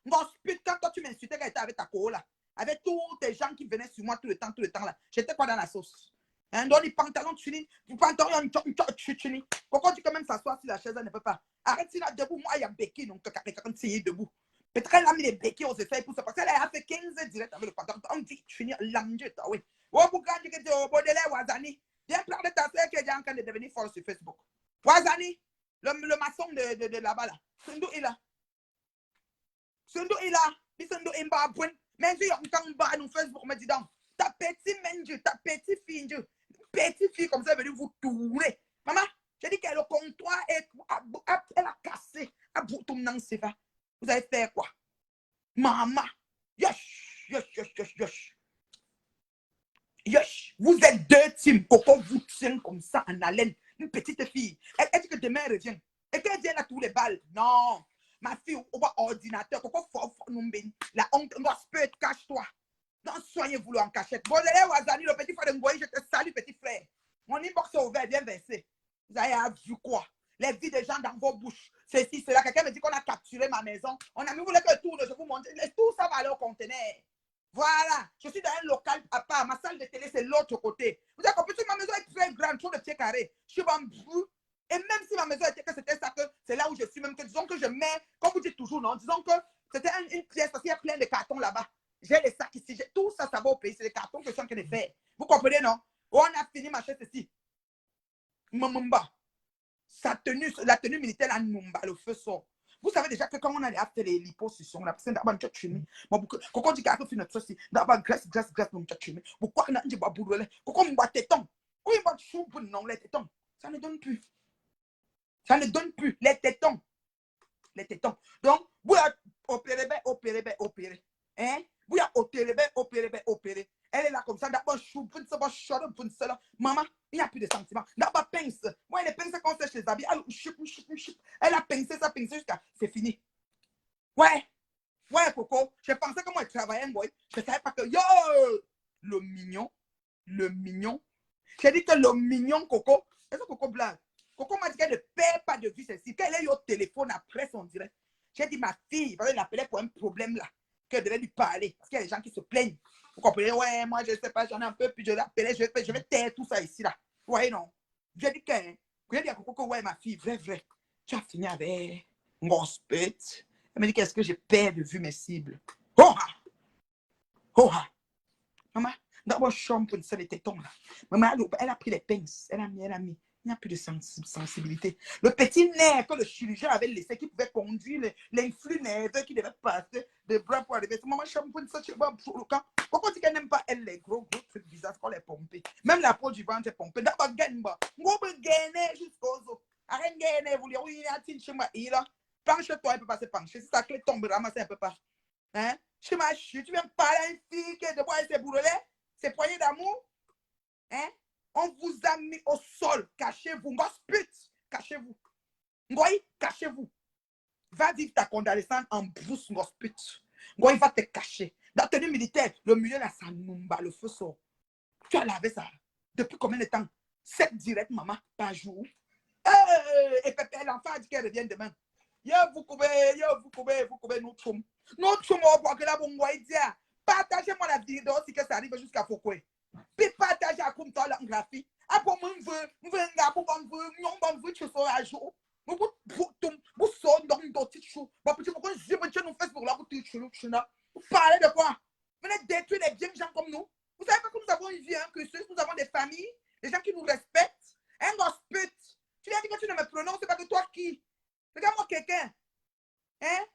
Quand toi tu m'insultais quand j'étais avec ta co là, avec tous tes gens qui venaient sur moi tout le temps là, j'étais quoi dans la sauce? Hein, donc les pantalons tuni, les pantalons tuni. Pourquoi tu peux même s'asseoir sur la chaise, elle ne peut pas? Arrête si là debout, moi il y a béquille, donc quand tu es debout. Peut-être qu'elle a mis les béquilles aux effets pour ça, parce qu'elle a fait 15 directs avec le pantalon. On dit, tu finis l'ange, oui. Oh, pourquoi tu es au Baudelaire Wazani? Viens prendre ta soeur qui est déjà en train de devenir forte sur Facebook. Wazani, le maçon de là-bas là. Sundou est là. Sundou est là. Sundou est là. Mais je suis en bas sur Facebook, me dis donc. Ta petite mendieu, ta petite fille, comme ça, elle veut vous tourner. Maman, j'ai dit que le comptoir, elle a cassé. Vous avez fait quoi? Maman, yosh. Vous êtes 2 teams. Coco vous tient comme ça en haleine. Une petite fille. Elle dit que demain elle revient. Et qu'elle vient à tous les balles. Non. Ma fille, on va ordinateur. Coco, la honte, cache-toi. Donc, soignez-vous en cachette. Bon, les Wazani, le petit frère de Ngoï, je te salue, petit frère. Mon inbox est ouvert, bien versé. Vous avez vu quoi? Les vies des gens dans vos bouches. Ceci, cela. Quelqu'un me dit qu'on a capturé ma maison. On a mis, vous voulez que je tourne, je vous montre. Tout ça va aller au conteneur. Voilà. Je suis dans un local à part. Ma salle de télé, c'est l'autre côté. Vous avez compris, ma maison est très grande, trop de pieds carrés. Je suis bambou. Et même si ma maison était que c'était ça, que c'est là où je suis, même que disons que je mets, comme vous dites toujours, non, disons que c'était une pièce parce qu'il y a plein de cartons là-bas. J'ai les sacs ici, tout ça, ça va au pays. C'est les cartons que je suis en train de faire. Vous comprenez, non? On a fini ma chaise ici. Mumba. La tenue militaire, là, Mumba, le feu sort. Vous savez déjà que quand on a fait les liposuctions, la personne d'abord nous tue. Quand on dit qu'il y a fait notre ceci, d'abord graisse, nous tue. Pourquoi on a dit baboulou? Pourquoi on boit téton? Oui, on boit chou pour non, les tétons. Ça ne donne plus. Ça ne donne plus les tétons. Les tétons. Donc, vous opérez. Hein? Vous opérez. Elle est là comme ça, d'abord chou, maman, il n'y a plus de sentiments. D'abord pince. Moi, les pinces qu'on sèche les habits, elle a pincé jusqu'à. C'est fini. Ouais, Coco, je pensais que moi, je travaillais, boy. Je ne savais pas que, yo, le mignon. J'ai dit que le mignon, Coco, est-ce que Coco blague? Coco m'a dit qu'elle ne perd pas de vue celle-ci. Qu'elle est au téléphone après son direct. J'ai dit, ma fille, parce qu'elle l'appelait pour un problème là, qu'elle devait lui parler. Parce qu'il y a des gens qui se plaignent. Vous comprenez? Ouais, moi, je ne sais pas, j'en ai un peu, puis je l'appelais, je vais taire tout ça ici là. Ouais, non. J'ai dit à Coco que, ouais, ma fille, vrai, tu as fini avec mon spit. Elle m'a dit, qu'est-ce que je perds de vue mes cibles? Oh! Maman, d'abord, chambre pour les tétons là. Maman, elle a pris les pinces. Elle a mis. Il n'y a plus de sensibilité. Le petit nerf que le chirurgien avait laissé, qui pouvait conduire l'influx nerveux qui devait passer de bras pour arriver. Maman, chambre pour ça, tu vas pour le camp. Pourquoi tu n'aimes pas elle, les gros trucs bizarres qu'on les pompé? Même la peau du ventre est pompée. D'abord, gagne pas. On peut gagner jusqu'aux os. Arrête de gagner, vous dire, oui, il y a un chez moi, il a. Penche-toi, il peut pas se pencher. Si sa clé tombe, ramasser un peu pas. Hein? Tu viens parler à une fille qui est de bois et ses boulolets, ses poignées d'amour. Hein? On vous a mis au sol. Cachez-vous. Cachez-vous. Ngoï, cachez-vous. Va vivre ta convalescence en brousse, Ngosput. Ngoï va te cacher. Dans la tenue militaire, le milieu là, ça numba, le feu sort. Tu as lavé ça. Depuis combien de temps? 7 directs, maman, par jour. Et Pépé, l'enfant a dit qu'elle revient demain. Vous coupez, nous troum. Nous troum, on voit que là, vous m'avez dit, partagez-moi la vidéo si que ça arrive jusqu'à Foucault. Puis partagez à comme ça l'engraphie. Après, moi, je veux un gars, je veux tu sois à jour. Vous sortez dans une petite chou. Je nous fais pour la route, vous parlez de quoi? Vous venez détruire les bien gens comme nous. Vous savez pas que nous avons une vie, hein, nous avons des familles, des gens qui nous respectent. Un gosse pute. Tu viens dire que tu ne me prononces pas de toi qui? Regarde-moi quelqu'un. Hein?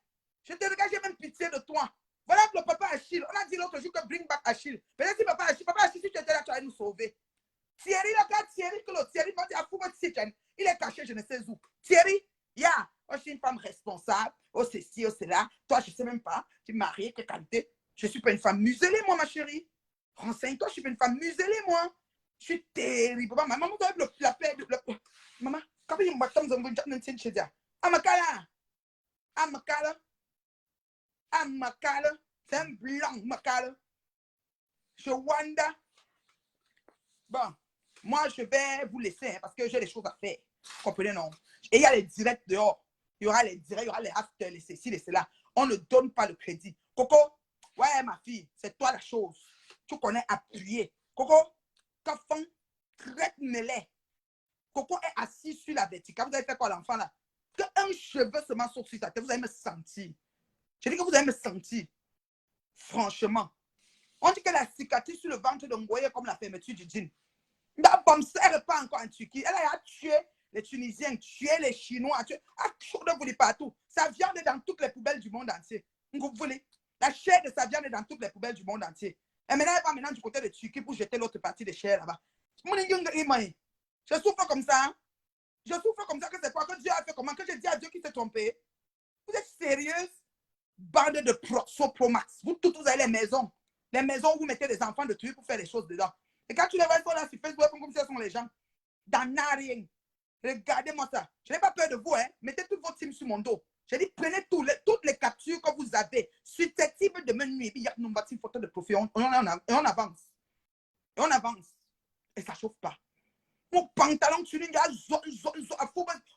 Je te regarde, j'ai même pitié de toi. Voilà que le papa Achille, on a dit l'autre jour que bring back Achille. Peut-être si papa Achille, si tu étais là, tu allais nous sauver. Thierry, là, quand Thierry, que le Thierry va dire, il est caché, je ne sais où. Thierry, je suis une femme responsable, ceci, cela. Toi, je ne sais même pas, tu es mariée, quelle qualité. Je ne suis pas une femme muselée, moi, ma chérie. Renseigne-toi, je ne suis pas une femme muselée, moi. Je suis terrible. Maman, vous avez la paix. Maman, quand il y a un bâton, vous avez un petit chez dia. Amakala. C'est un blanc, Makala. Je wanda. Bon, moi, je vais vous laisser hein, parce que j'ai des choses à faire. Vous comprenez, non? Et il y a les directs dehors. Il y aura les directs, il y aura les after, les ceci, les cela. On ne donne pas le crédit. Coco, ouais, ma fille, c'est toi la chose. Tu connais appuyer. Coco, quand fond, traite-me-les. Coco est assis sur la verticale. Vous avez fait quoi, l'enfant, là? Qu'un cheveu seulement saute sur sa tête, vous allez me sentir. Je dis que vous allez me sentir. Franchement. On dit que la cicatrice sur le ventre de Ngoye est comme la fermeture du jean. La bombe ne sert pas encore en Turquie. Elle a tué les Tunisiens, tué les Chinois, tué de partout. Sa viande est dans toutes les poubelles du monde entier. Vous voulez? La chair de sa viande est dans toutes les poubelles du monde entier. Et maintenant, elle va maintenant du côté de Turquie pour jeter l'autre partie de chair là-bas. Je souffre comme ça. Hein? Je souffre comme ça que c'est quoi? Que Dieu a fait comment? Que j'ai dit à Dieu qu'il s'est trompé? Vous êtes sérieuse? Bande de pro-max. Vous avez les maisons. Les maisons où vous mettez des enfants de tuer pour faire les choses dedans. Et quand tu les vois, ils sont là sur Facebook, comme ça sont les gens. Dans rien. Regardez-moi ça. Je n'ai pas peur de vous, hein. Mettez tout votre team sur mon dos. J'ai dit, prenez toutes les captures que vous avez susceptibles de me nuire. Il y a une photo de profil. chauffer, et on avance. Et on avance. Et ça ne chauffe pas. Mon pantalon,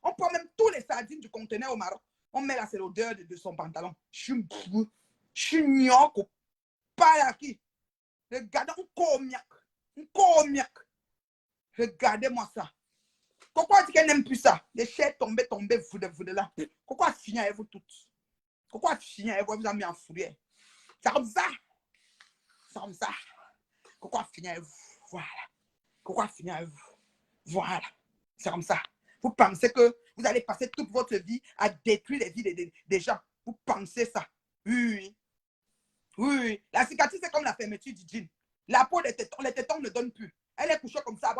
on prend même tous les sardines du conteneur au Maroc. On met là, c'est l'odeur de son pantalon. Je suis nyoko. Pas là qui. Regardez, un comiac. Regardez-moi ça. Pourquoi est-ce qu'elle n'aime plus ça? Les chairs tombées, vous de là. Pourquoi finir avec vous toutes? Pourquoi finir avec vous, vous avez mis en fourrière? C'est comme ça. C'est comme ça. Pourquoi finir avec vous? Voilà. Pourquoi finir avec vous? Voilà. C'est comme ça. Vous pensez que vous allez passer toute votre vie à détruire les vies des gens. Vous pensez ça? Oui. Oui. La cicatrice, c'est comme la fermeture du jean. La peau des tétons, les tétons ne donnent plus. Elle est couchée comme ça.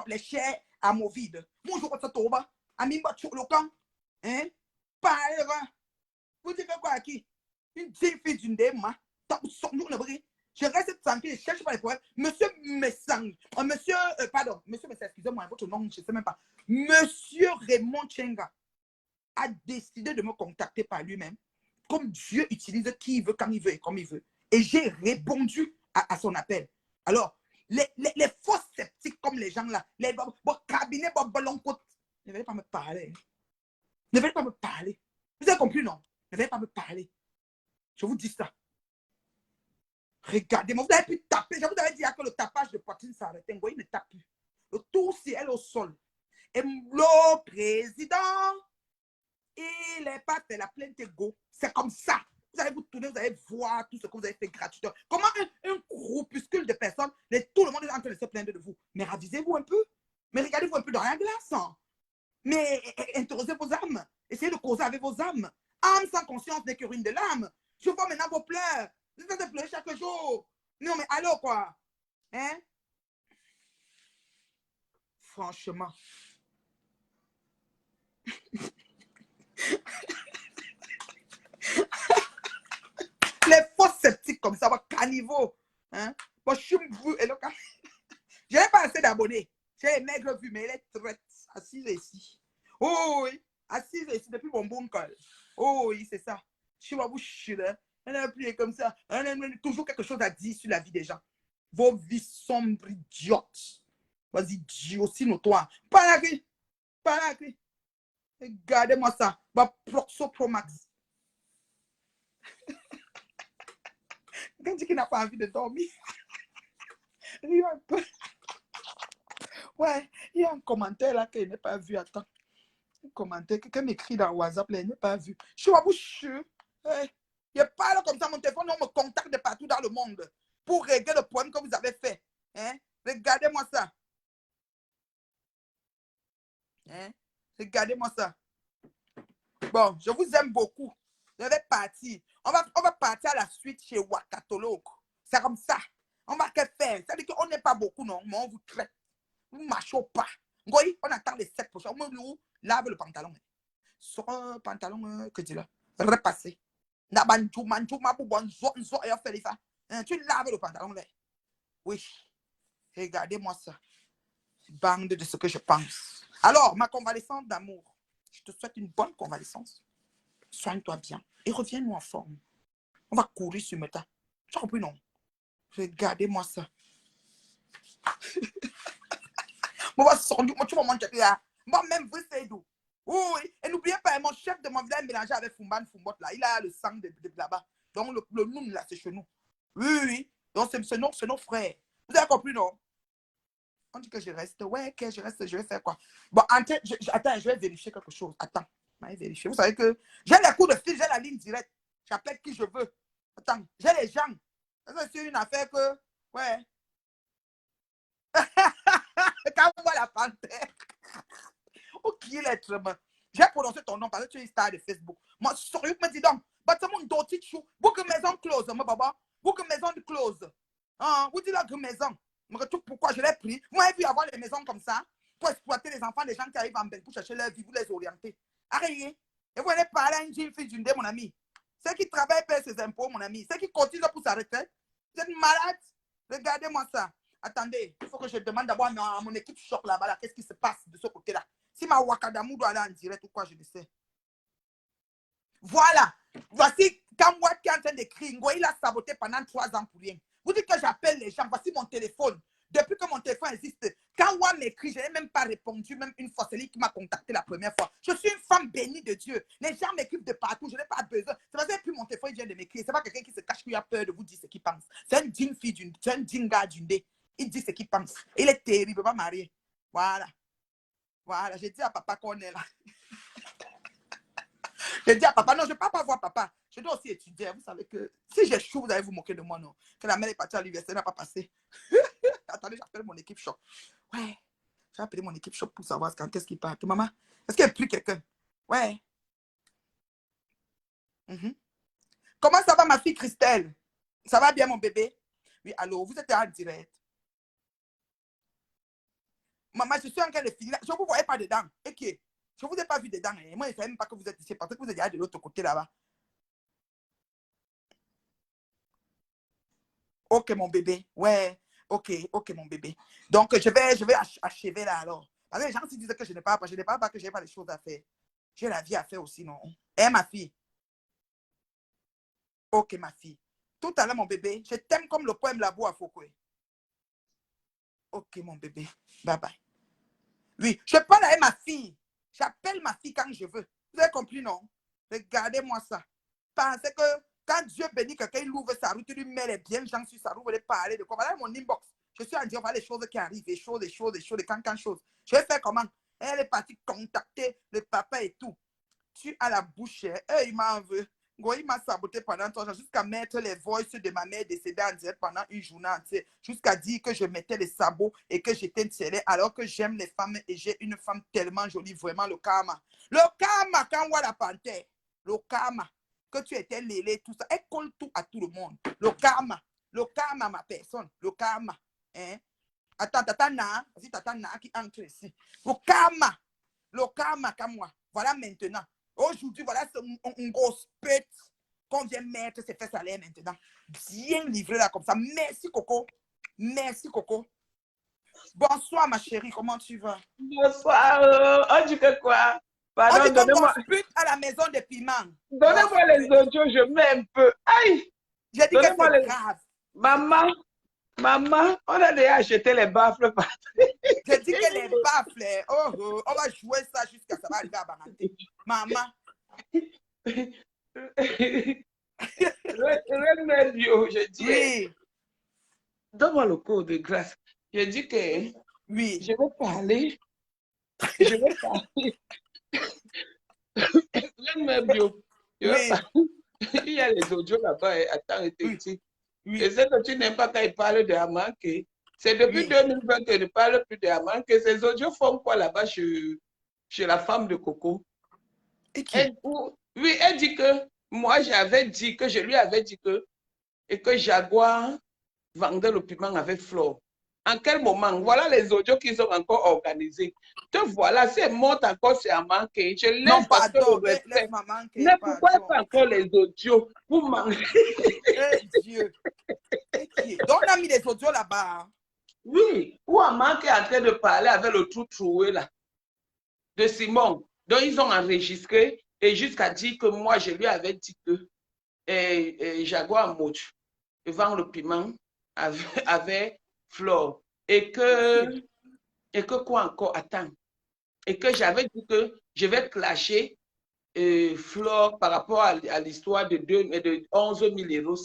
Les chairs amovibles. Bonjour, ça tombe. Ami, le camp. Hein? Pas vous dites quoi à qui? Une fille d'une déma. Je reste tranquille, je ne cherche pas les problèmes. Monsieur Messang, monsieur, pardon, monsieur Messang, excusez-moi, votre nom, je ne sais même pas. Monsieur Raymond Chenga a décidé de me contacter par lui-même, comme Dieu utilise qui il veut, quand il veut et comme il veut. Et j'ai répondu à son appel. Alors, les faux sceptiques comme les gens là, les cabinets, ne venez pas me parler. Ne venez pas me parler. Vous avez compris, non? Ne venez pas me parler. Je vous dis ça. Regardez-moi, vous avez pu taper. Je vous avais dit que le tapage de poitrine s'arrêtait. Il ne tape plus. Le tour, c'est elle au sol. Et le président, il n'est pas fait la plainte go. C'est comme ça. Vous allez vous tourner, vous allez voir tout ce que vous avez fait gratuitement. Comment un groupuscule de personnes, tout le monde est en train de se plaindre de vous. Mais ravisez-vous un peu. Mais regardez-vous un peu dans la glace. Hein. Mais interrogez vos âmes. Essayez de causer avec vos âmes. Âme sans conscience n'est que ruine de l'âme. Je vois maintenant vos pleurs. Vous êtes pleurer chaque jour. Non, mais allô, quoi. Hein? Franchement. Les faux sceptiques comme ça, caniveau. Hein? Bon, je n'ai pas assez d'abonnés. J'ai les maigres vues, mais elle est traite. Assise ici. Oh oui. Assise ici depuis mon bon col. Oh oui, c'est ça. Je suis ma bouche. Elle a appuyé comme ça. Elle a toujours quelque chose à dire sur la vie des gens. Vos vies sombres, idiotes. Vas-y, idiot, aussi notoire. Pas la clé. Pas la clé. Regardez-moi ça. Ma Proxo Pro Max. Quelqu'un dit qu'il n'a pas envie de dormir. Il y a un peu. Ouais, il y a un commentaire là qu'il n'a pas vu. Attends. Un commentaire. Quelqu'un m'écrit dans WhatsApp là, il n'a pas vu. Je suis à bouche. Je parle comme ça, mon téléphone, on me contacte de partout dans le monde pour régler le problème que vous avez fait. Hein? Regardez-moi ça. Hein? Regardez-moi ça. Bon, je vous aime beaucoup. Je vais partir. On va partir à la suite chez Wakatolok. C'est comme ça. On va que faire. Ça veut dire qu'on n'est pas beaucoup, non, mais on vous traite. Vous ne marchez pas. On attend les 7 prochains. On nous lave le pantalon. Sur un pantalon que tu l'as. Repassé. Tu laves le pantalon là. Oui. Regardez-moi ça. Bande de ce que je pense. Alors, ma convalescence d'amour. Je te souhaite une bonne convalescence. Soigne-toi bien et reviens-nous en forme. On va courir sur le tas. Tu as compris, non? Regardez-moi ça. Moi, tu vas manger là. Moi, même, vous, c'est d'où? Oui, et n'oubliez pas, mon chef de mon village mélangé avec Fumban Fumbot là. Il a le sang de là-bas. Donc, le nom là, c'est chez nous. Oui, oui. Donc, c'est nos frères. Vous avez compris, non? On dit que je reste. Ouais, que je reste, je vais faire quoi? Bon, attends, je vais vérifier quelque chose. Attends, je vais vérifier. Vous savez que j'ai les coups de fil, j'ai la ligne directe. J'appelle qui je veux. Attends, j'ai les gens. C'est une affaire que. Ouais. Quand on voit la panthère. Oh, qui est l'être humain? J'ai prononcé ton nom parce que tu es une star de Facebook. Moi, sérieux, me dis donc. Bâtiment une d'autres chou. Vous que maison close, moi, baba. Vous que maison close. Vous dites là que maison. Pourquoi je l'ai pris? Moi, j'ai vu avoir les maisons comme ça pour exploiter les enfants des gens qui arrivent en Belgique pour chercher leur vie, vous les orienter. Arrêtez. Et vous allez parler à une jeune fille d'une dé, mon ami. Ceux qui travaillent paient ses impôts, mon ami. Ceux qui cotisent pour sa retraite. Vous êtes malade? Regardez-moi ça. Attendez, il faut que je demande d'abord à mon équipe choc là-bas, là, qu'est-ce qui se passe de ce côté-là. Si ma Wakadamou doit aller en direct ou quoi, je ne sais. Voilà. Voici Quand moi qui est en train d'écrire, il a saboté pendant 3 ans pour rien. Vous dites que j'appelle les gens, voici mon téléphone. Depuis que mon téléphone existe, quand moi m'écrit, je n'ai même pas répondu, même une fois, c'est lui qui m'a contacté la première fois. Je suis une femme bénie de Dieu. Les gens m'écrivent de partout, je n'ai pas besoin. C'est parce que plus mon téléphone vient de m'écrire. C'est pas quelqu'un qui se cache, qui a peur de vous dire ce qu'il pense. C'est un digne fille, c'est un digne gars d'une dé. Il dit ce qu'il pense. Il est terrible, pas marié. Voilà. Voilà, j'ai dit à papa qu'on est là. J'ai dit à papa, non, je ne peux pas voir papa. Je dois aussi étudier. Vous savez que si j'échoue, vous allez vous moquer de moi, non? Que la mère est partie à l'université, n'a pas passé. Attendez, j'appelle mon équipe choc. Ouais, j'ai appelé mon équipe choc pour savoir quand est-ce qu'il part. Maman, est-ce qu'il y a plus quelqu'un? Ouais. Comment ça va, ma fille Christelle? Ça va bien, mon bébé? Oui, allô, vous êtes en direct. Maman, je suis en train de finir. Je ne vous voyais pas dedans. Ok. Je ne vous ai pas vu dedans. Hein. Moi, je ne savais même pas que vous êtes ici parce que vous êtes déjà de l'autre côté là-bas. Ok, mon bébé. Ouais. Ok, mon bébé. Donc, je vais achever là alors. Parce que les gens se disent que je n'ai pas, que je n'ai pas les choses à faire. J'ai la vie à faire aussi, non? Eh, ma fille. Ok, ma fille. Tout à l'heure, mon bébé, je t'aime comme le poème Labo à Foucault. Ok, mon bébé. Bye bye. Oui, je parle avec ma fille. J'appelle ma fille quand je veux. Vous avez compris, non? Regardez-moi ça. Pensez que quand Dieu bénit quelqu'un, il ouvre sa route, il lui met les biens gens sur sa route, il va parler de quoi? Voilà mon inbox. Je suis en train de voir les choses qui arrivent, les choses, les cancan choses. Je vais faire comment? Elle est partie contacter le papa et tout. Tu as la bouche, il m'en veut. Il m'a saboté pendant 3 ans jusqu'à mettre les voices de ma mère décédée en direct pendant une journée entière, jusqu'à dire que je mettais les sabots et que j'étais télé alors que j'aime les femmes et j'ai une femme tellement jolie, vraiment le karma. Le karma, quand on voit la panthère, le karma, que tu étais lélé, tout ça, elle colle tout à tout le monde. Le karma, ma personne, le karma. Hein? Attends, Tatana, vas-y, Tatana qui entre ici. Le karma, comme moi. Voilà maintenant. Aujourd'hui, voilà un gros pète qu'on vient mettre ses fesses à l'air maintenant. Bien livré là comme ça. Merci, Coco. Merci, Coco. Bonsoir, ma chérie. Comment tu vas? Bonsoir. On dit que quoi? Pardon, on dit donnez-moi. Pute à la maison des piments. Donnez-moi les audios, je mets un peu. Aïe! J'ai dit que c'est grave. Maman, on a déjà acheté les baffles. J'ai dit que les baffles, on va jouer ça jusqu'à ça va arriver à Bananté. Maman. Je dis, oui. Donne-moi le code de grâce. Je dis que oui. Je vais parler. Je vais parler. Il y a les audios là-bas. Attends, et c'est que tu n'aimes pas quand il parle de Amanké. C'est depuis 2020 que je ne parle plus de Amanké. Ces audios font quoi là-bas chez la femme de Coco? Oui, elle dit que moi, j'avais dit que je lui avais dit que Jaguar vendait le piment avec Flore. En quel moment? Voilà les audios qu'ils ont encore organisés. Te voilà, c'est morte encore, c'est Amanké. Je laisse non, parce pardon, que le respect. Mais pourquoi pas encore les audios pour manger? Dieu. Donc, on a mis les audios là-bas. Oui, où Amanké est en train de parler avec le trou troué là, de Simon. Donc, ils ont enregistré et jusqu'à dire que moi, je lui avais dit que Jaguar Mouch vend le piment avec Flore. Et que quoi encore? Attends. Et que j'avais dit que je vais clasher Flore par rapport à l'histoire de 11 000 euros.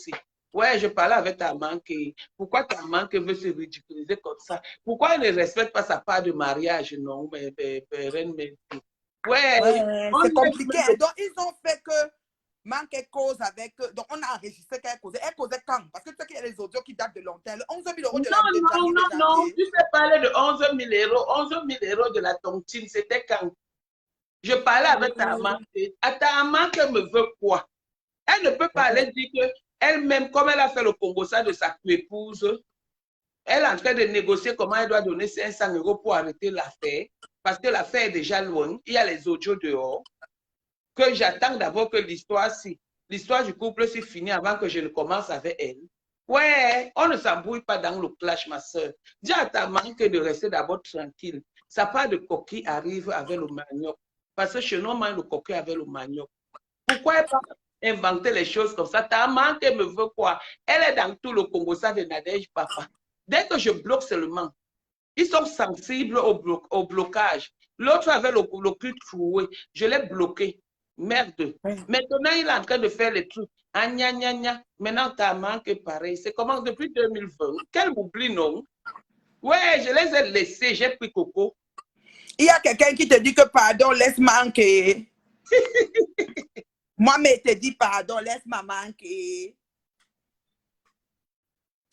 Ouais, je parlais avec ta manque. Pourquoi ta manque veut se ridiculiser comme ça? Pourquoi elle ne respecte pas sa part de mariage? Non, mais ouais, c'est compliqué. Donc, ils ont fait que manque cause avec. Donc, on a enregistré qu'elle causait. Elle causait quand? Parce que tu sais qu'il y a les audios qui datent de longtemps. 11 000 euros de la Non. Tu sais parler de 11 000 euros. 11 000 euros de la tontine, c'était quand? Je parlais avec ta amante. Ta amante me veut quoi? Elle ne peut pas aller dire qu'elle-même, comme elle a fait le combosa de sa épouse, elle est en train de négocier comment elle doit donner 500 euros pour arrêter l'affaire. Parce que l'affaire est déjà loin. Il y a les audios dehors. Que j'attends d'abord que l'histoire du couple s'est finie avant que je ne commence avec elle. Ouais, on ne s'embrouille pas dans le clash, ma soeur. Dis à ta maman que de rester d'abord tranquille. Sa part de coquille arrive avec le manioc. Parce que chez nous, on mange le coquille avec le manioc. Pourquoi inventer les choses comme ça. Ta maman qui me veut quoi? Elle est dans tout le Congo, ça de Nadège, papa. Dès que je bloque seulement, ils sont sensibles au blocage. L'autre avait le cul troué. Je l'ai bloqué. Merde. Maintenant, il est en train de faire les trucs. Ah, gna, gna, gna. Maintenant, ta maman qui est pareil. C'est comment depuis 2020? Quel oubli, non? Ouais, je les ai laissés. J'ai pris Coco. Il y a quelqu'un qui te dit que pardon, laisse manquer. Moi, mais te dis pardon, laisse-moi manquer.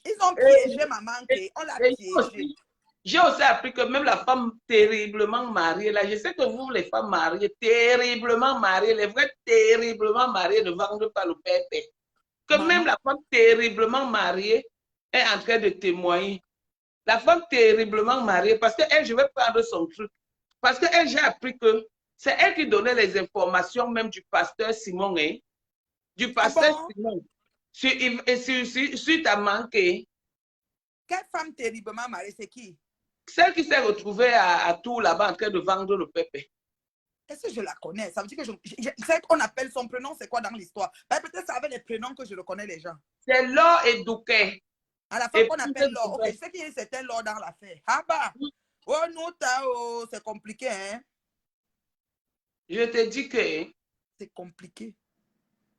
Ils ont piégé ma manquer. On l'a piégé. J'ai aussi appris que même la femme terriblement mariée, là, je sais que vous, les femmes mariées, terriblement mariées, les vrais terriblement mariées ne vendent pas le pépé. Que Maman. même la femme terriblement mariée est en train de témoigner. La femme terriblement mariée, parce qu'elle, je vais prendre son truc. Parce qu'elle, j'ai appris que c'est elle qui donnait les informations même du pasteur Simon, hein? Du pasteur Simon. Suite à manquer. Quelle femme terriblement mariée, c'est qui? Celle qui s'est retrouvée à Tours là-bas en train de vendre le pépé. Est-ce que je la connais? Ça veut dire que c'est qu'on appelle son prénom, c'est quoi dans l'histoire? Peut-être ça avait les prénoms que je le connais les gens. C'est Laure et Douquet. À la fin qu'on appelle Laure. Ok, je sais qu'il y a certains Laure dans l'affaire. Ah bah! Oh non, c'est compliqué, hein? Je te dis que... C'est compliqué.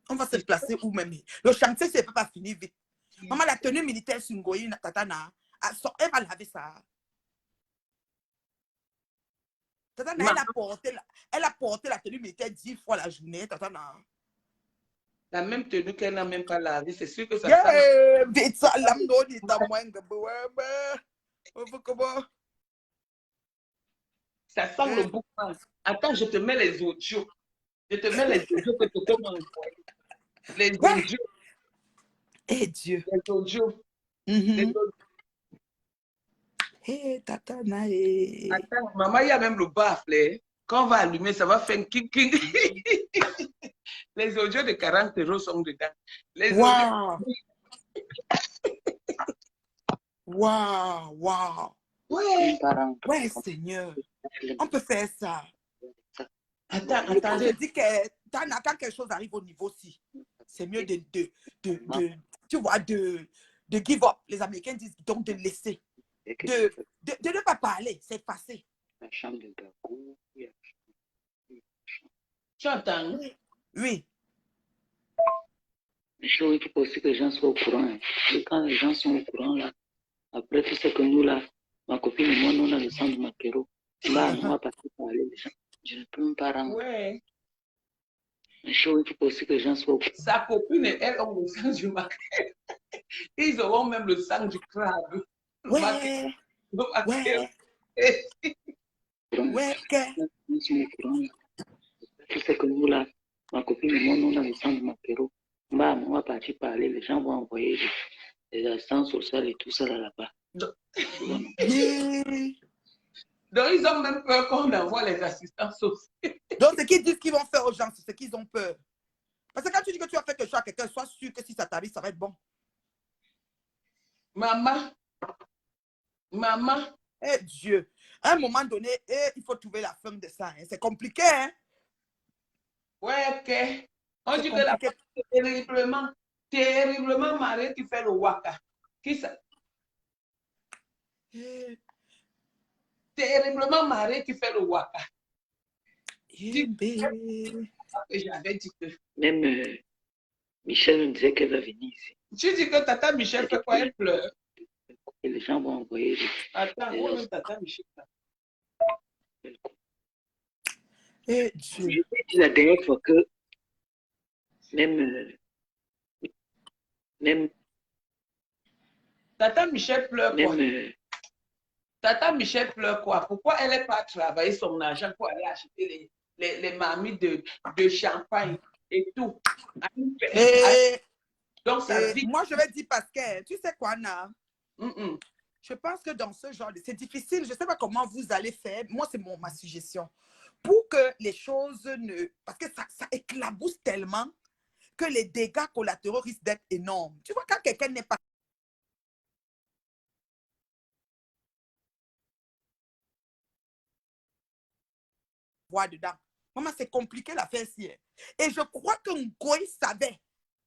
On va se placer où même? Le chantier, c'est pas fini vite. Maman, la tenue militaire sur Ngoyi, Tatana, elle va laver ça. Tatana, elle a porté la tenue militaire 10 fois la journée, Tatana. La même tenue qu'elle n'a même pas lavée, c'est sûr que ça sent... Vite ça, l'amno, dit à moins que... Ça sent le boucan. Attends, je te mets les audios. Je te mets les audios que tu peux m'envoyer. Les audios. Eh Dieu. Les audios. Les audios. Hé, Tatana, Attends, maman, il y a même le baffle. Quand on va allumer, ça va faire un king. Les audios de 40 € sont dedans. Les wow. Wow. Ouais, Seigneur. On peut faire ça. Attends. Je dis que quand quelque chose arrive au niveau-ci, c'est mieux tu vois, de give up. Les Américains disent donc de laisser. De ne pas parler, c'est passé. La chambre de Gagou. Tu entends? Oui. Mais il faut aussi que les gens soient au courant. Hein. Et quand les gens sont au courant, là, après tout ce que nous, là, ma copine et moi, nous, on a le sang de Makero. Là, on va passer par les gens. Je ne peux même pas rendre. Ouais. Mais il faut aussi que les gens soient au courant. Sa copine et elle ont le sang du Makero. Ils auront même le sang du crabe. Ouais. Ils sont au courant. Tout ce que nous, là, ma copine et moi, nous, on a le sang de Makero. Bah, on va partir parler, les gens vont envoyer des assistances sociales et tout ça là-bas. Donc, ils ont même peur qu'on envoie les assistants sociaux. Donc, ce qu'ils disent qu'ils vont faire aux gens, c'est ce qu'ils ont peur. Parce que quand tu dis que tu as fait quelque chose à quelqu'un, sois sûr que si ça t'arrive, ça va être bon. Maman. Eh Dieu. À un moment donné, il faut trouver la fin de ça. Hein. C'est compliqué, hein? Ouais, ok. On dit que la femme est terriblement mariée qui fait le waka. Qui ça? Terriblement mariée qui fait le waka. J'avais dit que... Même Michel me disait qu'elle va venir ici. Tu dis que Tata Michel fait quoi? Elle pleure. Et les gens vont envoyer... Attends, où est Tata Michel? Eh Dieu. Je t'ai dit la dernière fois que même Tata Michel pleure quoi? Tata Michel pleure quoi? Pourquoi elle n'est pas travailler son argent pour aller acheter les mamies de champagne et tout? Donc, ça vit. Moi, je vais dire parce que, tu sais quoi, Anna? Je pense que dans ce genre, c'est difficile. Je ne sais pas comment vous allez faire. Moi, c'est ma suggestion. Pour que les choses ne... Parce que ça éclabousse tellement que les dégâts collatéraux risquent d'être énormes. Tu vois, quand quelqu'un n'est pas... dedans. Maman, c'est compliqué l'affaire ci. Et je crois que Ngoï savait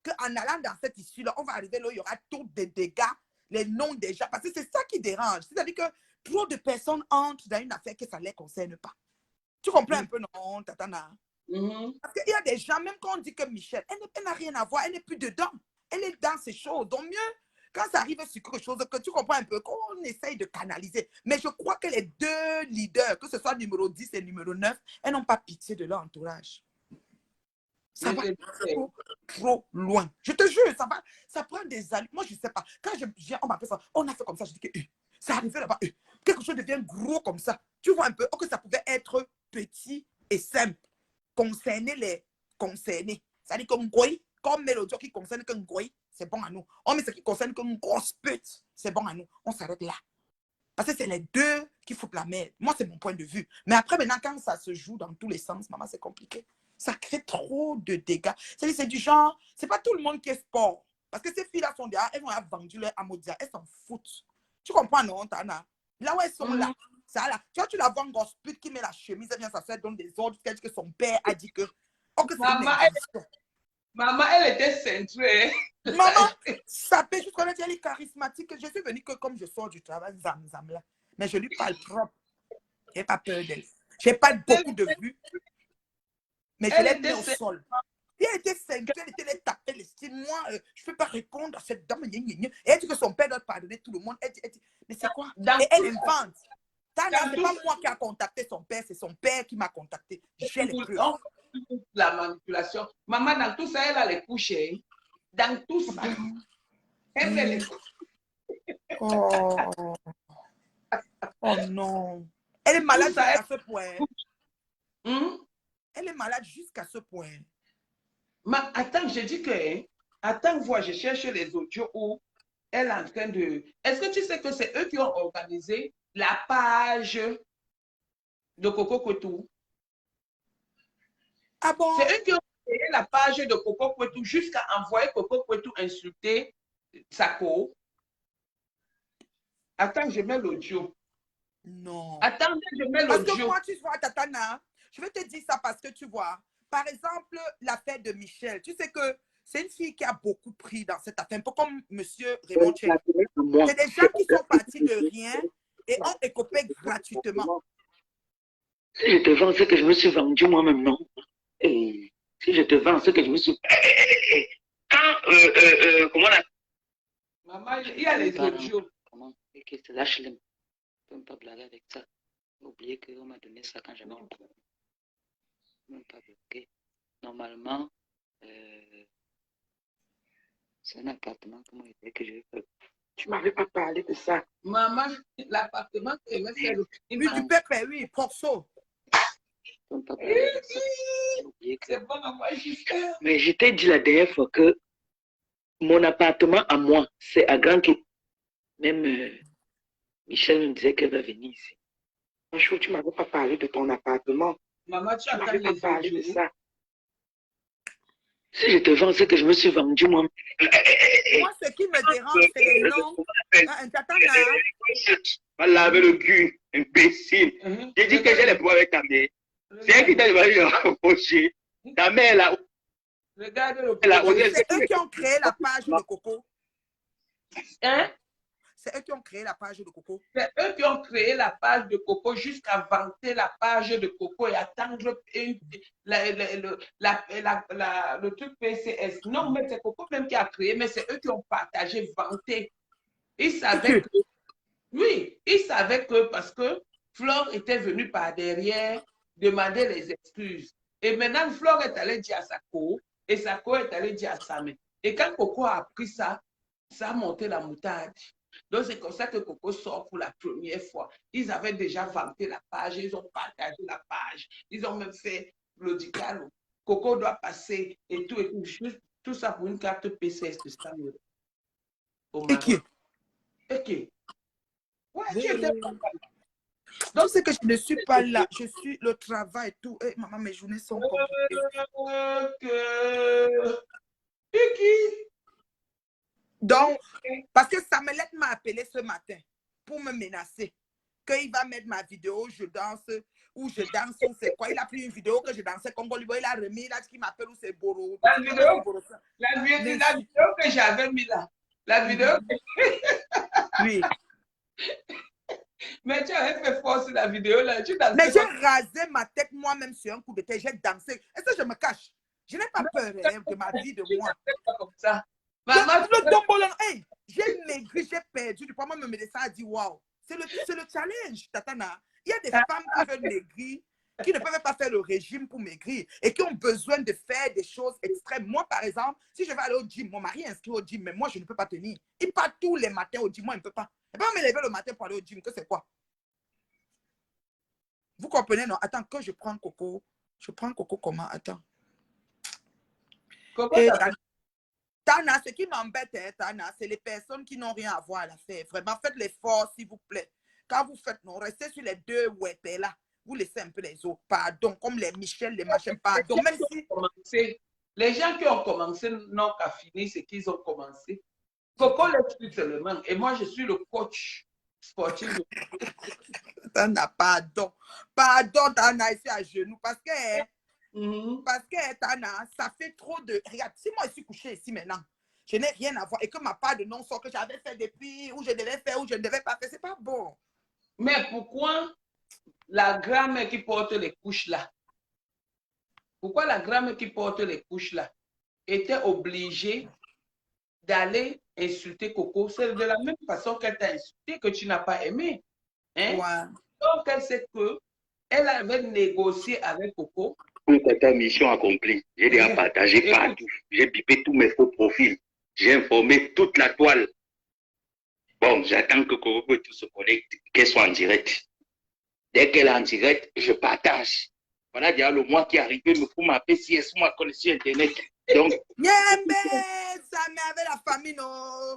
qu'en allant dans cette issue-là, on va arriver là, il y aura tous des dégâts, les noms des gens. Parce que c'est ça qui dérange. C'est-à-dire que trop de personnes entrent dans une affaire que ça ne les concerne pas. Tu comprends un peu, non, Tatana? Parce qu'il y a des gens, même quand on dit que Michel, elle n'a rien à voir, elle n'est plus dedans. Elle est dans ces choses. Donc mieux, quand ça arrive sur quelque chose, que tu comprends un peu, qu'on essaye de canaliser. Mais je crois que les deux leaders, que ce soit numéro 10 et numéro 9, elles n'ont pas pitié de leur entourage. Ça va trop loin. Je te jure, ça prend des années. Moi, je ne sais pas. Quand je viens, on m'appelle ça, on a fait comme ça, je dis que ça arrivait là-bas. Quelque chose devient gros comme ça. Tu vois un peu, que ça pouvait être petit et simple. Concerner les concernés. C'est-à-dire que Ngoï, comme Mélodie qui concerne que Ngoï, c'est bon à nous. On met ce qui concerne qu'une grosse pute, c'est bon à nous. On s'arrête là. Parce que c'est les deux qui foutent la merde. Moi, c'est mon point de vue. Mais après, maintenant, quand ça se joue dans tous les sens, maman, c'est compliqué. Ça crée trop de dégâts. C'est du genre, c'est pas tout le monde qui est sport. Parce que ces filles-là sont derrière, elles vont avoir vendu leur amodia. Elles s'en foutent. Tu comprends, non, Tana? Là où elles sont là, ça là. Tu vois, tu la vois en grosse pute qui met la chemise, elle vient s'asseoir, donne des ordres, qu'elle dit que son père a dit que. Oh, que Maman, elle était centrée. Maman, ça peut, je connais, elle est charismatique. Je suis venue que comme je sors du travail, zam là. Mais je lui parle propre. Je n'ai pas peur d'elle. Je n'ai pas beaucoup de vues. Mais je l'ai mis au sol. Et elle était centrée, elle était les taper, les styles. Moi, je ne peux pas répondre à cette dame. Et elle dit que son père doit pardonner tout le monde. Elle dit, mais c'est quoi? Et elle invente. Ce n'est pas moi qui a contacté son père, c'est son père qui m'a contacté. J'ai les preuves. La manipulation. Maman, dans tout ça, elle a les couches. Dans tout ça, elle fait les couches. Oh non. Elle est malade jusqu'à ce point. Elle est malade jusqu'à ce point. Mais attends, je dis que, attends, vois, je cherche les audios où elle est en train de... Est-ce que tu sais que c'est eux qui ont organisé la page de Coco Kwetu? Ah bon? C'est eux qui ont créé la page de Coco Kwetu jusqu'à envoyer Coco Kwetu insulter Sako. Attends, je mets l'audio. Non. Attends, je mets l'audio. Parce que moi, tu vois, Tatana, je vais te dire ça parce que tu vois, par exemple, l'affaire de Michel, tu sais que c'est une fille qui a beaucoup pris dans cette affaire, un peu comme M. Raymond Tchèque. C'est des gens qui sont partis de rien et ont écopé gratuitement. Si je te vends ce que je me suis vendu moi-même, non? Et si je te vends ce que je me suis... comment on a... Maman, il y a les audios. Comment? Ok, c'est lâche-le. Je ne peux pas blaguer avec ça. J'ai oublié qu'on m'a donné ça quand j'avais un problème. Je ne peux pas bloquer. Normalement, c'est un appartement que moi, que je veux. Tu ne m'avais pas parlé de ça. Maman, l'appartement que je vais faire le Oui, du pépé, oui, Porso. Je ne peux pas parler de ça. C'est bon, maman, j'espère. Mais je t'ai dit la dernière fois que mon appartement à moi, c'est à Grand Quai. Même Michel me disait qu'elle va venir ici. Franchement, tu ne m'avais pas parlé de ton appartement. Maman, tu ne m'avais attends pas parlé les de ça. Si je te vends ce que je me suis vendu, moi. Moi, ce qui me dérange, c'est les noms. Va laver le cul, imbécile. J'ai dit que j'ai les pouvoirs avec ta mère. C'est elle qui t'a demandé de reprocher. Ta mère, là. Regarde le c'est eux qui ont créé la page de Coco. Hein? C'est eux qui ont créé la page de Coco. C'est eux qui ont créé la page de Coco jusqu'à vanter la page de Coco et attendre le truc PCS. Non, mais c'est Coco même qui a créé, mais c'est eux qui ont partagé, vanté. Ils savaient que, oui, ils savaient que parce que Flore était venue par derrière demander les excuses. Et maintenant, Flore est allée dire à Sako et Sako est allée dire à Samé. Et quand Coco a appris ça, ça a monté la moutarde. Donc, c'est comme ça que Coco sort pour la première fois. Ils avaient déjà vanté la page, ils ont partagé la page, ils ont même fait l'audical. Coco doit passer et tout, juste tout ça pour une carte PCS de 100 €. Et qui? Et qui? Ouais, Oui. tu étais... Donc, c'est que je ne suis pas là. Je suis le travail, tout. Et maman, mes journées sont compliquées. Et qui? Donc, parce que Samelette m'a appelé ce matin pour me menacer. Qu'il va mettre ma vidéo, je danse, où je danse, ou c'est quoi. Il a pris une vidéo que je dansais Congo Libre, il a remis, il a dit qu'il m'appelle, ou c'est Boro. La vidéo que j'avais mis là. La vidéo que... Oui. Mais tu avais fait fort sur la vidéo là. Tu dansais. Mais j'ai rasé ma tête moi-même sur un coup de tête. J'ai dansé. Est-ce que je me cache? Je n'ai pas peur de ma vie, de moi. Comme ça. Le tombolon, hey, j'ai maigri, j'ai perdu du poids. Moi, mon médecin a dit waouh. C'est le challenge, Tatana. Il y a des femmes qui veulent maigrir, qui ne peuvent pas faire le régime pour maigrir et qui ont besoin de faire des choses extrêmes. Moi, par exemple, si je vais aller au gym, mon mari est inscrit au gym, mais moi, je ne peux pas tenir. Il part tous les matins au gym, moi, il ne peut pas. Il ne peut pas me lever le matin pour aller au gym, que c'est quoi? Vous comprenez, non? Attends, que je prends Coco. Je prends Coco comment? Attends. Coco, Tana, ce qui m'embête, hein, Tana, c'est les personnes qui n'ont rien à voir à la faire. Vraiment, faites l'effort, s'il vous plaît. Quand vous faites, non, restez sur les deux ouais, là. Vous laissez un peu les autres. Pardon, comme les Michel, les machins, pardon. Même si... Les gens qui ont commencé n'ont qu'à finir ce qu'ils ont commencé. Coco l'explique seulement. Et moi, je suis le coach sportif. Tana, pardon. Pardon, Tana, ici à genoux. Parce que, Tana, ça fait trop de... Regarde, si moi, je suis couché ici maintenant, je n'ai rien à voir. Et que ma part de non-sort que j'avais fait depuis, où je devais faire, où je ne devais pas faire, c'est pas bon. Mais pourquoi la grand-mère qui porte les couches là, pourquoi la grand-mère qui porte les couches là était obligée d'aller insulter Coco? C'est de la même façon qu'elle t'a insulté que tu n'as pas aimé. Hein? Ouais. Donc, elle sait qu'elle avait négocié avec Coco. Pour ta mission accomplie, j'ai déjà partagé partout. J'ai bipé tous mes faux profils. J'ai informé toute la toile. Bon, j'attends que Coco tout se connecte, qu'elle soit en direct. Dès qu'elle est en direct, je partage. Voilà, déjà le mois qui est arrivé, me faut ma PCS, ma connexion Internet. Donc, Yembe, ça m'avait la famille, non?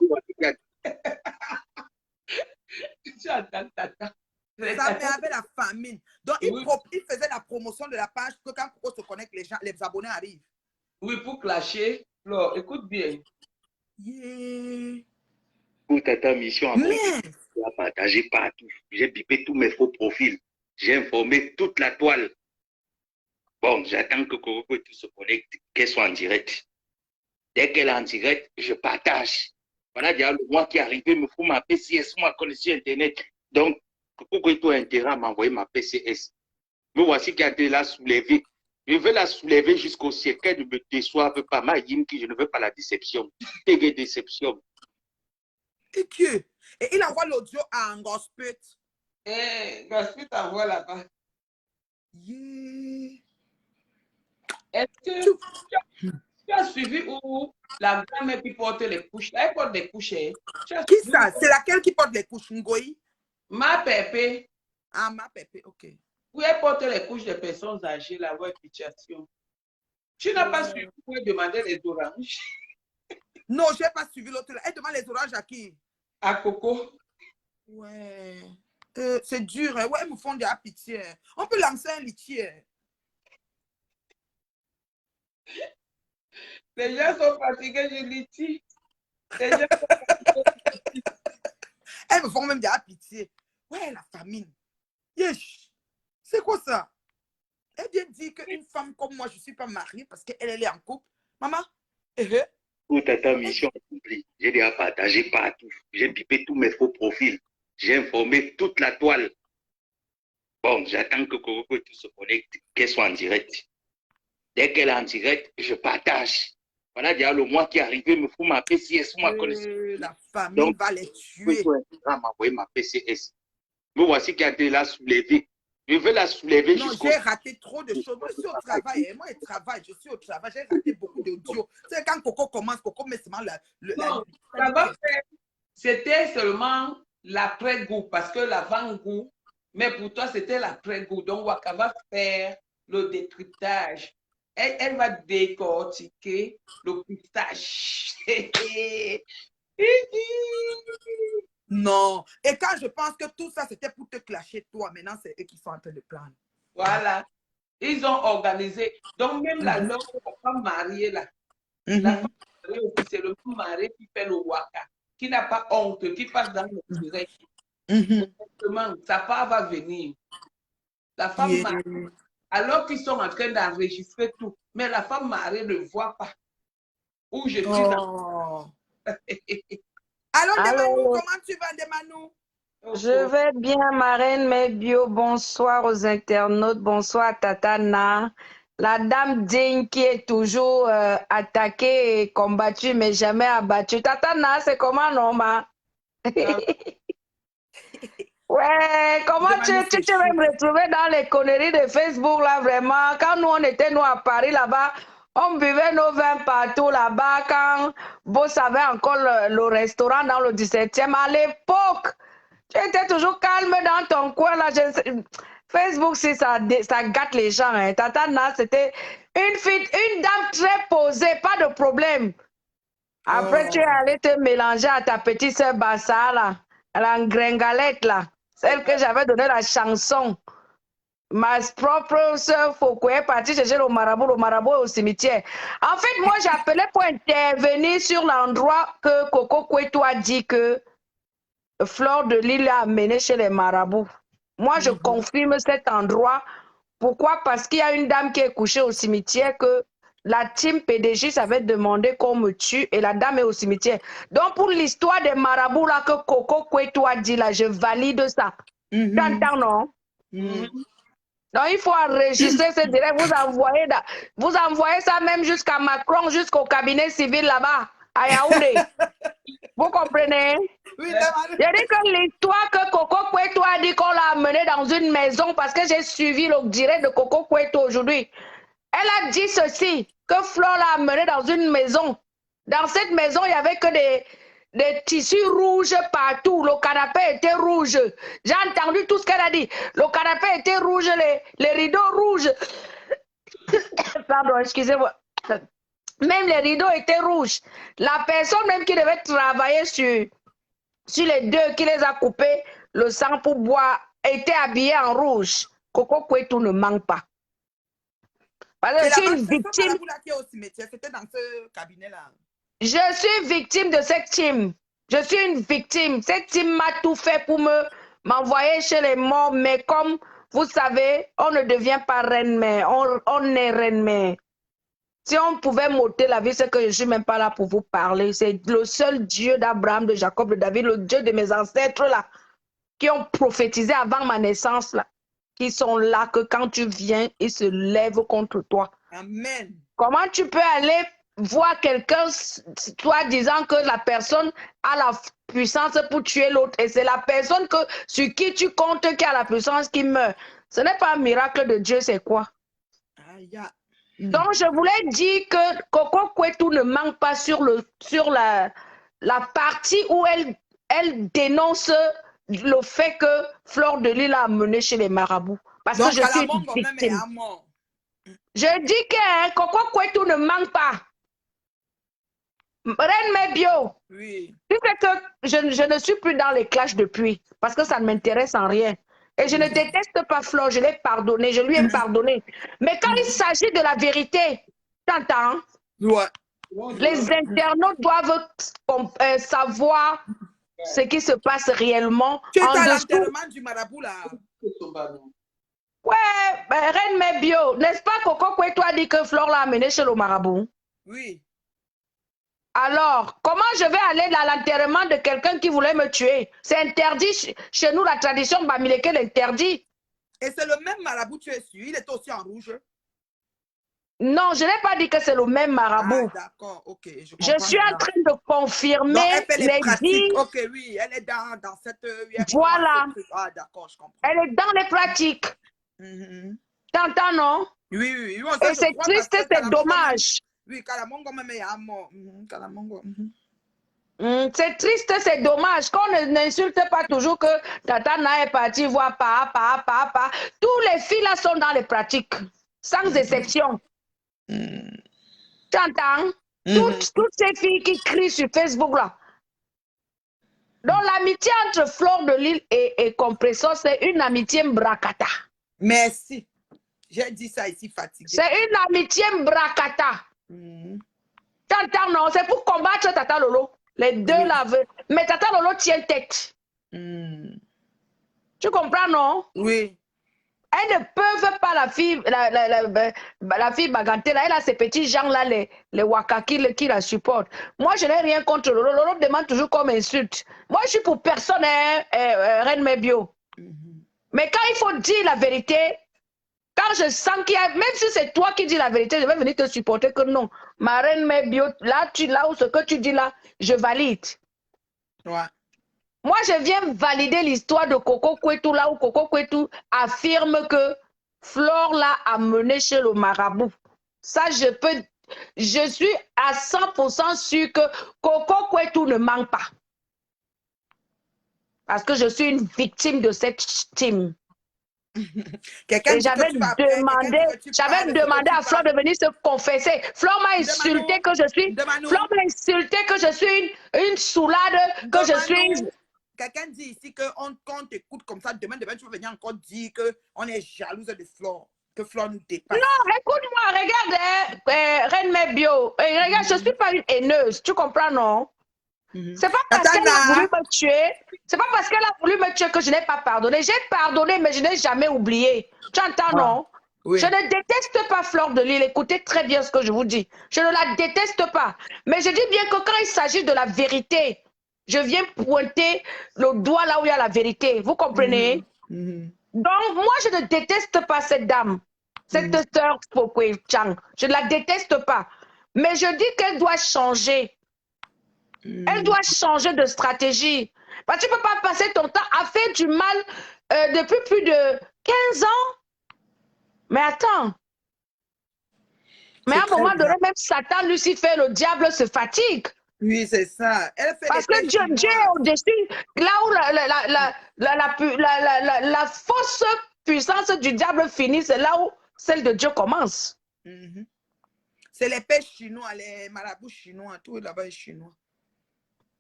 Tu attends, tata. Ça m'avait la famine. Donc, il faisait la promotion de la page que quand Coco se connecte, les abonnés arrivent. Oui, pour clasher. Alors, écoute bien. Yeah. pour ta mission accomplie, je l'ai partagé partout. J'ai bipé tous mes faux profils. J'ai informé toute la toile. Bon, j'attends que Coco tout se connecte, qu'elle soit en direct. Dès qu'elle est en direct, je partage. Voilà, déjà le mois qui est arrivé, me faut ma PCS, ma connexion Internet. Donc, Coco tout intérêt à m'envoyer ma PCS. Me voici qui a été là soulevée. Je veux la soulever jusqu'au ciel, qu'elle ne me déçoive pas. Ma yin qui je ne veux pas la déception. Quelle déception. Et Dieu. Et il envoie l'audio à Gospel. Gospel t'envoie là-bas. Yeah. Est-ce que tu as suivi où la grand-mère qui porte les couches? Elle porte des couches. Qui ça? C'est laquelle qui porte les couches? Ngoï? Ma Pépé. Ah, ma Pépé, ok. Oui, elle porte les couches des personnes âgées, la voie situation. Tu n'as pas suivi pour demander les oranges? Non, je n'ai pas suivi l'autre. Elle demande les oranges à qui? À Coco. Ouais. C'est dur. Hein? Ouais, ils me font de la pitié. On peut lancer un litier. Les gens sont fatigués, je litis. Elles me font même de la pitié. Ouais, la famine. Yesh. C'est quoi ça? Elle vient dire qu'une femme comme moi, je ne suis pas mariée parce qu'elle est en couple. Maman? Pour ta mission accomplie, j'ai déjà partagé partout. J'ai bipé tous mes faux profils. J'ai informé toute la toile. Bon, j'attends que Coco tout se connecte, qu'elle soit en direct. Dès qu'elle est en direct, je partage. Voilà, déjà le mois qui est arrivé, me faut ma PCS, ma connexion. La famille va les tuer. M'envoyer ma PCS. Me voici qui a été là soulevée. Je veux la soulever jusqu'au... Non, j'ai raté trop de choses. Moi, je suis au travail. Moi, je travaille. Je suis au travail. J'ai raté beaucoup d'audio. C'est quand Coco commence, Coco met seulement non, ça va faire... C'était seulement l'après-goût, parce que l'avant-goût, mais pour toi, c'était l'après-goût. Donc, Waka va faire le décryptage. Elle va décortiquer le pistache. Non. Et quand je pense que tout ça, c'était pour te clasher toi, maintenant, c'est eux qui sont en train de plaindre. Voilà. Ils ont organisé. Donc, même la femme mariée, là, la femme mariée aussi, c'est le mari qui fait le waka, qui n'a pas honte, qui passe dans le direct. Exactement. Sa part va venir. La femme Yeah. mariée, alors qu'ils sont en train d'enregistrer tout, mais la femme mariée ne voit pas où je suis Oh. Allô, Demanou, Allô, comment tu vas, Demanou? je vais bien, Marraine Medbio. Bonsoir aux internautes, bonsoir à Tatana. La dame digne qui est toujours attaquée et combattue, mais jamais abattue. Tatana, c'est comment, non, ma? Ouais, comment tu Demanou, c'est vas chaud. me retrouver dans les conneries de Facebook, là, vraiment? Quand nous, on était, nous, à Paris, là-bas, on buvait nos vins partout, là-bas, quand Boss avait encore le restaurant dans le 17e. À l'époque, tu étais toujours calme dans ton coin, là. Facebook, si ça gâte les gens, hein. Tatana, c'était une fille, une dame très posée, pas de problème. Après, tu es allé te mélanger à ta petite sœur Bassa, là, la gringalette, là. Celle que j'avais donné la chanson. Ma propre sœur Foucault est partie chercher le marabout est au cimetière. En fait, moi, j'appelais pour intervenir sur l'endroit que Coco Kweto a dit que Fleur de Lille a amené chez les marabouts. Moi, je confirme cet endroit. Pourquoi? Parce qu'il y a une dame qui est couchée au cimetière que la team PDG s'avait demandé qu'on me tue et la dame est au cimetière. Donc, pour l'histoire des marabouts là que Coco Kweto a dit là, je valide ça. T'entends, non? Donc, il faut enregistrer ce direct. Vous envoyez ça même jusqu'à Macron, jusqu'au cabinet civil là-bas, à Yaoundé. Vous comprenez? Oui, Demanou. J'ai dit que l'histoire que Coco Kweto a dit qu'on l'a amené dans une maison parce que j'ai suivi le direct de Coco Kweto aujourd'hui. Elle a dit ceci, que Flore l'a amené dans une maison. Dans cette maison, il n'y avait que des tissus rouges partout. Le canapé était rouge. J'ai entendu tout ce qu'elle a dit. Le canapé était rouge, les rideaux rouges. Pardon, excusez-moi. Même les rideaux étaient rouges. La personne même qui devait travailler sur les deux, qui les a coupés, le sang pour boire, était habillée en rouge. Coco Kweto ne manque pas. Parce que je suis une victime. Qui est au cimetière, c'était dans ce cabinet-là. Je suis victime de cette team. Je suis une victime. Cette team m'a tout fait pour m'envoyer chez les morts. Mais comme vous savez, on ne devient pas reine-mère. On est reine-mère. Si on pouvait m'ôter la vie, c'est que je ne suis même pas là pour vous parler. C'est le seul Dieu d'Abraham, de Jacob, de David, le Dieu de mes ancêtres là, qui ont prophétisé avant ma naissance là, qui sont là que quand tu viens, ils se lèvent contre toi. Amen. Comment tu peux aller voir quelqu'un, toi disant que la personne a la puissance pour tuer l'autre et c'est la personne sur qui tu comptes qui a la puissance qui meurt? Ce n'est pas un miracle de Dieu, c'est quoi? Donc, je voulais dire que Coco Kweto ne manque pas sur la partie où elle dénonce le fait que Fleur de Lille a amené chez les marabouts. Parce donc, que je suis une victime. Je dis que Coco Kweto ne manque pas. Reine Medbio, oui. Tu sais que je ne suis plus dans les clashs depuis, parce que ça ne m'intéresse en rien. Et je ne déteste pas Flore, je l'ai pardonné, je lui ai pardonné. Mais quand il s'agit de la vérité, t'entends? Ouais. Les internautes doivent savoir ce qui se passe réellement. Tu es à l'enterrement du marabout là. Ouais, ben, Reine Medbio, n'est-ce pas Coco Kweto a dit que Flore l'a amené chez le marabout? Oui. Alors, comment je vais aller à l'enterrement de quelqu'un qui voulait me tuer? C'est interdit. Chez nous, la tradition Bamileke l'interdit. Et c'est le même marabout, tu es sûr? Il est aussi en rouge? Non, je n'ai pas dit que c'est le même marabout. Ah, d'accord, ok. Je suis en train de confirmer donc, elle fait les pratiques. dires. Ok, oui, elle est dans cette... Voilà. Ah, d'accord, je comprends. Elle est dans les pratiques. T'entends, non? Oui, oui, oui. Et c'est triste, c'est dommage. Oui, Kalamongo même est à mort. Kalamongo. C'est triste, c'est dommage qu'on n'insulte pas toujours que Tatana est parti voir pa. Tous les filles là sont dans les pratiques, sans exception. Tu entends? Toutes ces filles qui crient sur Facebook là. Donc l'amitié entre Fleur de Lille et Compressor, c'est une amitié bracata. Merci. J'ai dit ça ici fatigué. C'est une amitié bracata. Tu entends, non? C'est pour combattre Tata Lolo. Les deux là veulent. Mais Tata Lolo tient tête. Tu comprends, non? Oui. Elles ne peuvent pas, la fille Baganté, là, elle a ces petits gens-là, les Wakaki qui la supportent. Moi, je n'ai rien contre Lolo. Lolo demande toujours comme insulte. Moi, je suis pour personne, hein, Reine Mebio. Mais quand il faut dire la vérité, quand je sens qu'il y a, même si c'est toi qui dis la vérité, je vais venir te supporter que non. Ma Reine Mebio, là où ce que tu dis là, je valide. Ouais. Moi, je viens valider l'histoire de Coco Kwetu, là où Coco Kwetu affirme que Flore l'a amené chez le marabout. Ça, je suis à 100% sûr que Coco Kwetu ne manque pas. Parce que je suis une victime de cette team. Et j'avais demandé à Flore de venir se confesser. Flore m'a insulté que je suis. Flore m'a insulté que je suis une soulade, que je suis. Quelqu'un dit ici qu'on t'écoute comme ça, demain tu vas venir encore dire qu'on est jalouse de Flore, que Flore nous dépasse. Non, écoute-moi, regarde, Reine Mebio. Regarde, je ne suis pas une haineuse, tu comprends, non? C'est pas parce qu'elle a voulu me tuer, c'est pas parce qu'elle a voulu me tuer que je n'ai pas pardonné. J'ai pardonné, mais je n'ai jamais oublié. Tu entends, non? Oui. Je ne déteste pas Fleur de Lys. Écoutez très bien ce que je vous dis. Je ne la déteste pas. Mais je dis bien que quand il s'agit de la vérité, je viens pointer le doigt là où il y a la vérité. Vous comprenez? Donc, moi, je ne déteste pas cette dame, cette sœur Fokwe Chang. Je ne la déteste pas. Mais je dis qu'elle doit changer. Elle doit changer de stratégie. Parce que tu ne peux pas passer ton temps à faire du mal depuis plus de 15 ans. Mais attends. Mais à un moment donné, même Satan, Lucifer, le diable se fatigue. Oui, c'est ça. Elle fait parce que Dieu est au-dessus. Là où la fausse puissance du diable finit, c'est là où celle de Dieu commence. C'est les pêches chinois, les marabouts chinois, tout là-bas est chinois.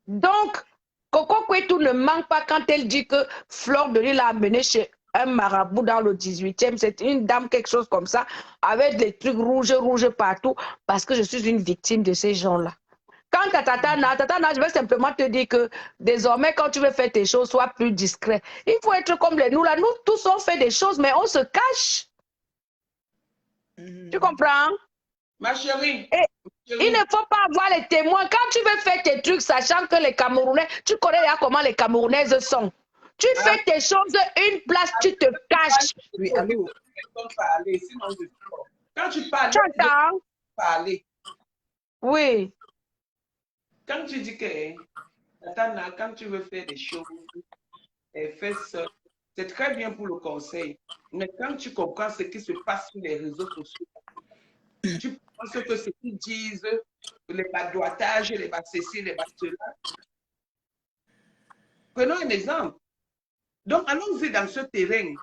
Donc, Coco Kwetu ne manque pas quand elle dit que Fleur de Lys l'a amené chez un marabout dans le 18e. C'est une dame, quelque chose comme ça, avec des trucs rouges partout, parce que je suis une victime de ces gens-là. Quant à Tatana, je vais simplement te dire que désormais, quand tu veux faire tes choses, sois plus discret. Il faut être comme nous là. Nous tous, on fait des choses, mais on se cache. Tu comprends? Ma chérie. Il ne faut pas avoir les témoins. Quand tu veux faire tes trucs, sachant que les Camerounais, tu connais là comment les Camerounaises sont. Tu fais tes choses, une place, tu te caches. Oui, allô? Quand tu parles, parler. Oui. Quand tu dis que, quand tu veux faire des choses, fais ça. C'est très bien pour le conseil. Mais quand tu comprends ce qui se passe sur les réseaux sociaux, tu penses que ce qu'ils disent, les badoitages, les bas ceci, les bas cela. Prenons un exemple. Donc, allons-y dans ce terrain.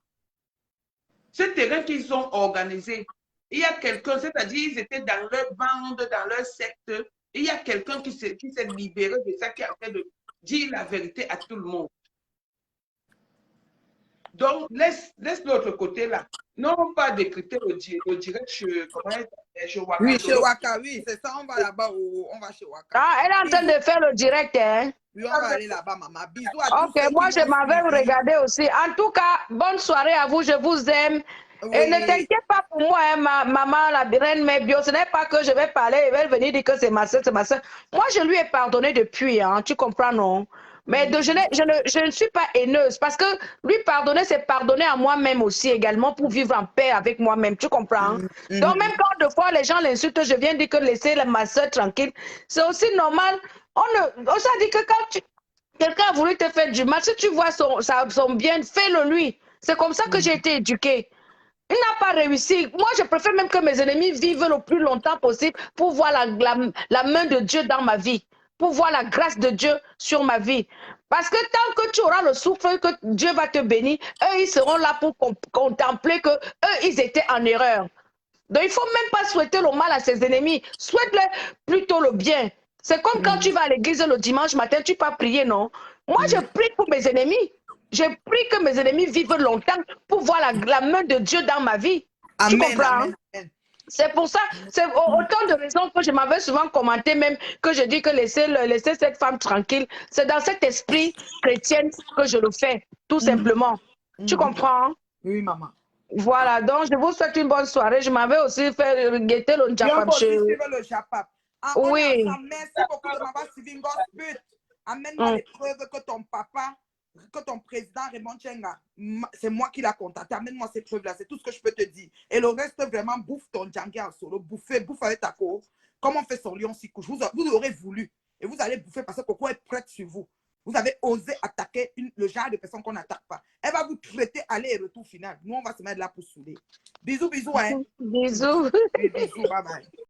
Ce terrain qu'ils ont organisé. Il y a quelqu'un, c'est-à-dire ils étaient dans leur bande, dans leur secte. Il y a quelqu'un qui s'est libéré de ça, qui a fait de dire la vérité à tout le monde. Donc, laisse l'autre côté là. Non pas décrypter le direct chez Waka. Oui, chez Waka, oui, c'est ça, on va là-bas, on va chez Waka. Ah, elle est en train de faire le direct, hein? Oui, on va aller là-bas, maman. Bisous à tous. Ok, moi je m'en vais vous regarder aussi. En tout cas, bonne soirée à vous, je vous aime. Oui. Et ne t'inquiète pas pour moi, hein, maman, la Reine Mebio, ce n'est pas que je vais parler, elle va venir dire que c'est ma soeur, c'est ma soeur. Moi, je lui ai pardonné depuis, hein, tu comprends, non? Mais je ne suis pas haineuse parce que lui pardonner, c'est pardonner à moi-même aussi également pour vivre en paix avec moi-même, tu comprends? Donc même quand de fois les gens l'insultent, je viens dire que laisser ma soeur tranquille, c'est aussi normal. On se dit que quand quelqu'un a voulu te faire du mal, si tu vois son bien, fais-le lui. C'est comme ça que j'ai été éduquée. Il n'a pas réussi. Moi, je préfère même que mes ennemis vivent le plus longtemps possible pour voir la main de Dieu dans ma vie, pour voir la grâce de Dieu sur ma vie. Parce que tant que tu auras le souffle, que Dieu va te bénir, eux, ils seront là pour contempler que eux, ils étaient en erreur. Donc, il ne faut même pas souhaiter le mal à ses ennemis. Souhaite-leur plutôt le bien. C'est comme quand tu vas à l'église le dimanche matin, tu ne peux pas prier, non? Moi, je prie pour mes ennemis. Je prie que mes ennemis vivent longtemps pour voir la main de Dieu dans ma vie. Amen, tu comprends? Amen. C'est pour ça, c'est autant de raisons que je m'avais souvent commenté même, que je dis que laisser cette femme tranquille. C'est dans cet esprit chrétien que je le fais, tout simplement. Tu comprends? Oui, maman. Voilà, donc je vous souhaite une bonne soirée. Je m'avais aussi fait guetter le Bien Japap. aussi suivre le Japap. On est Oui. ensemble. Merci beaucoup de m'avoir suivi. Gospel. Amène-moi les preuves que ton papa, que ton président Raymond Chenga, c'est moi qui l'a contacté. Amène-moi ces preuves-là. C'est tout ce que je peux te dire. Et le reste, vraiment, bouffe ton djangé en solo. Bouffe avec ta co. Comme on fait son lion 6 couches. Vous l'aurez voulu. Et vous allez bouffer parce que Coco est prête sur vous. Vous avez osé attaquer le genre de personne qu'on n'attaque pas. Elle va vous traiter aller et retour final. Nous, on va se mettre là pour saouler. Bisous, bisous. Hein. Bisous. Bisous, bye bye.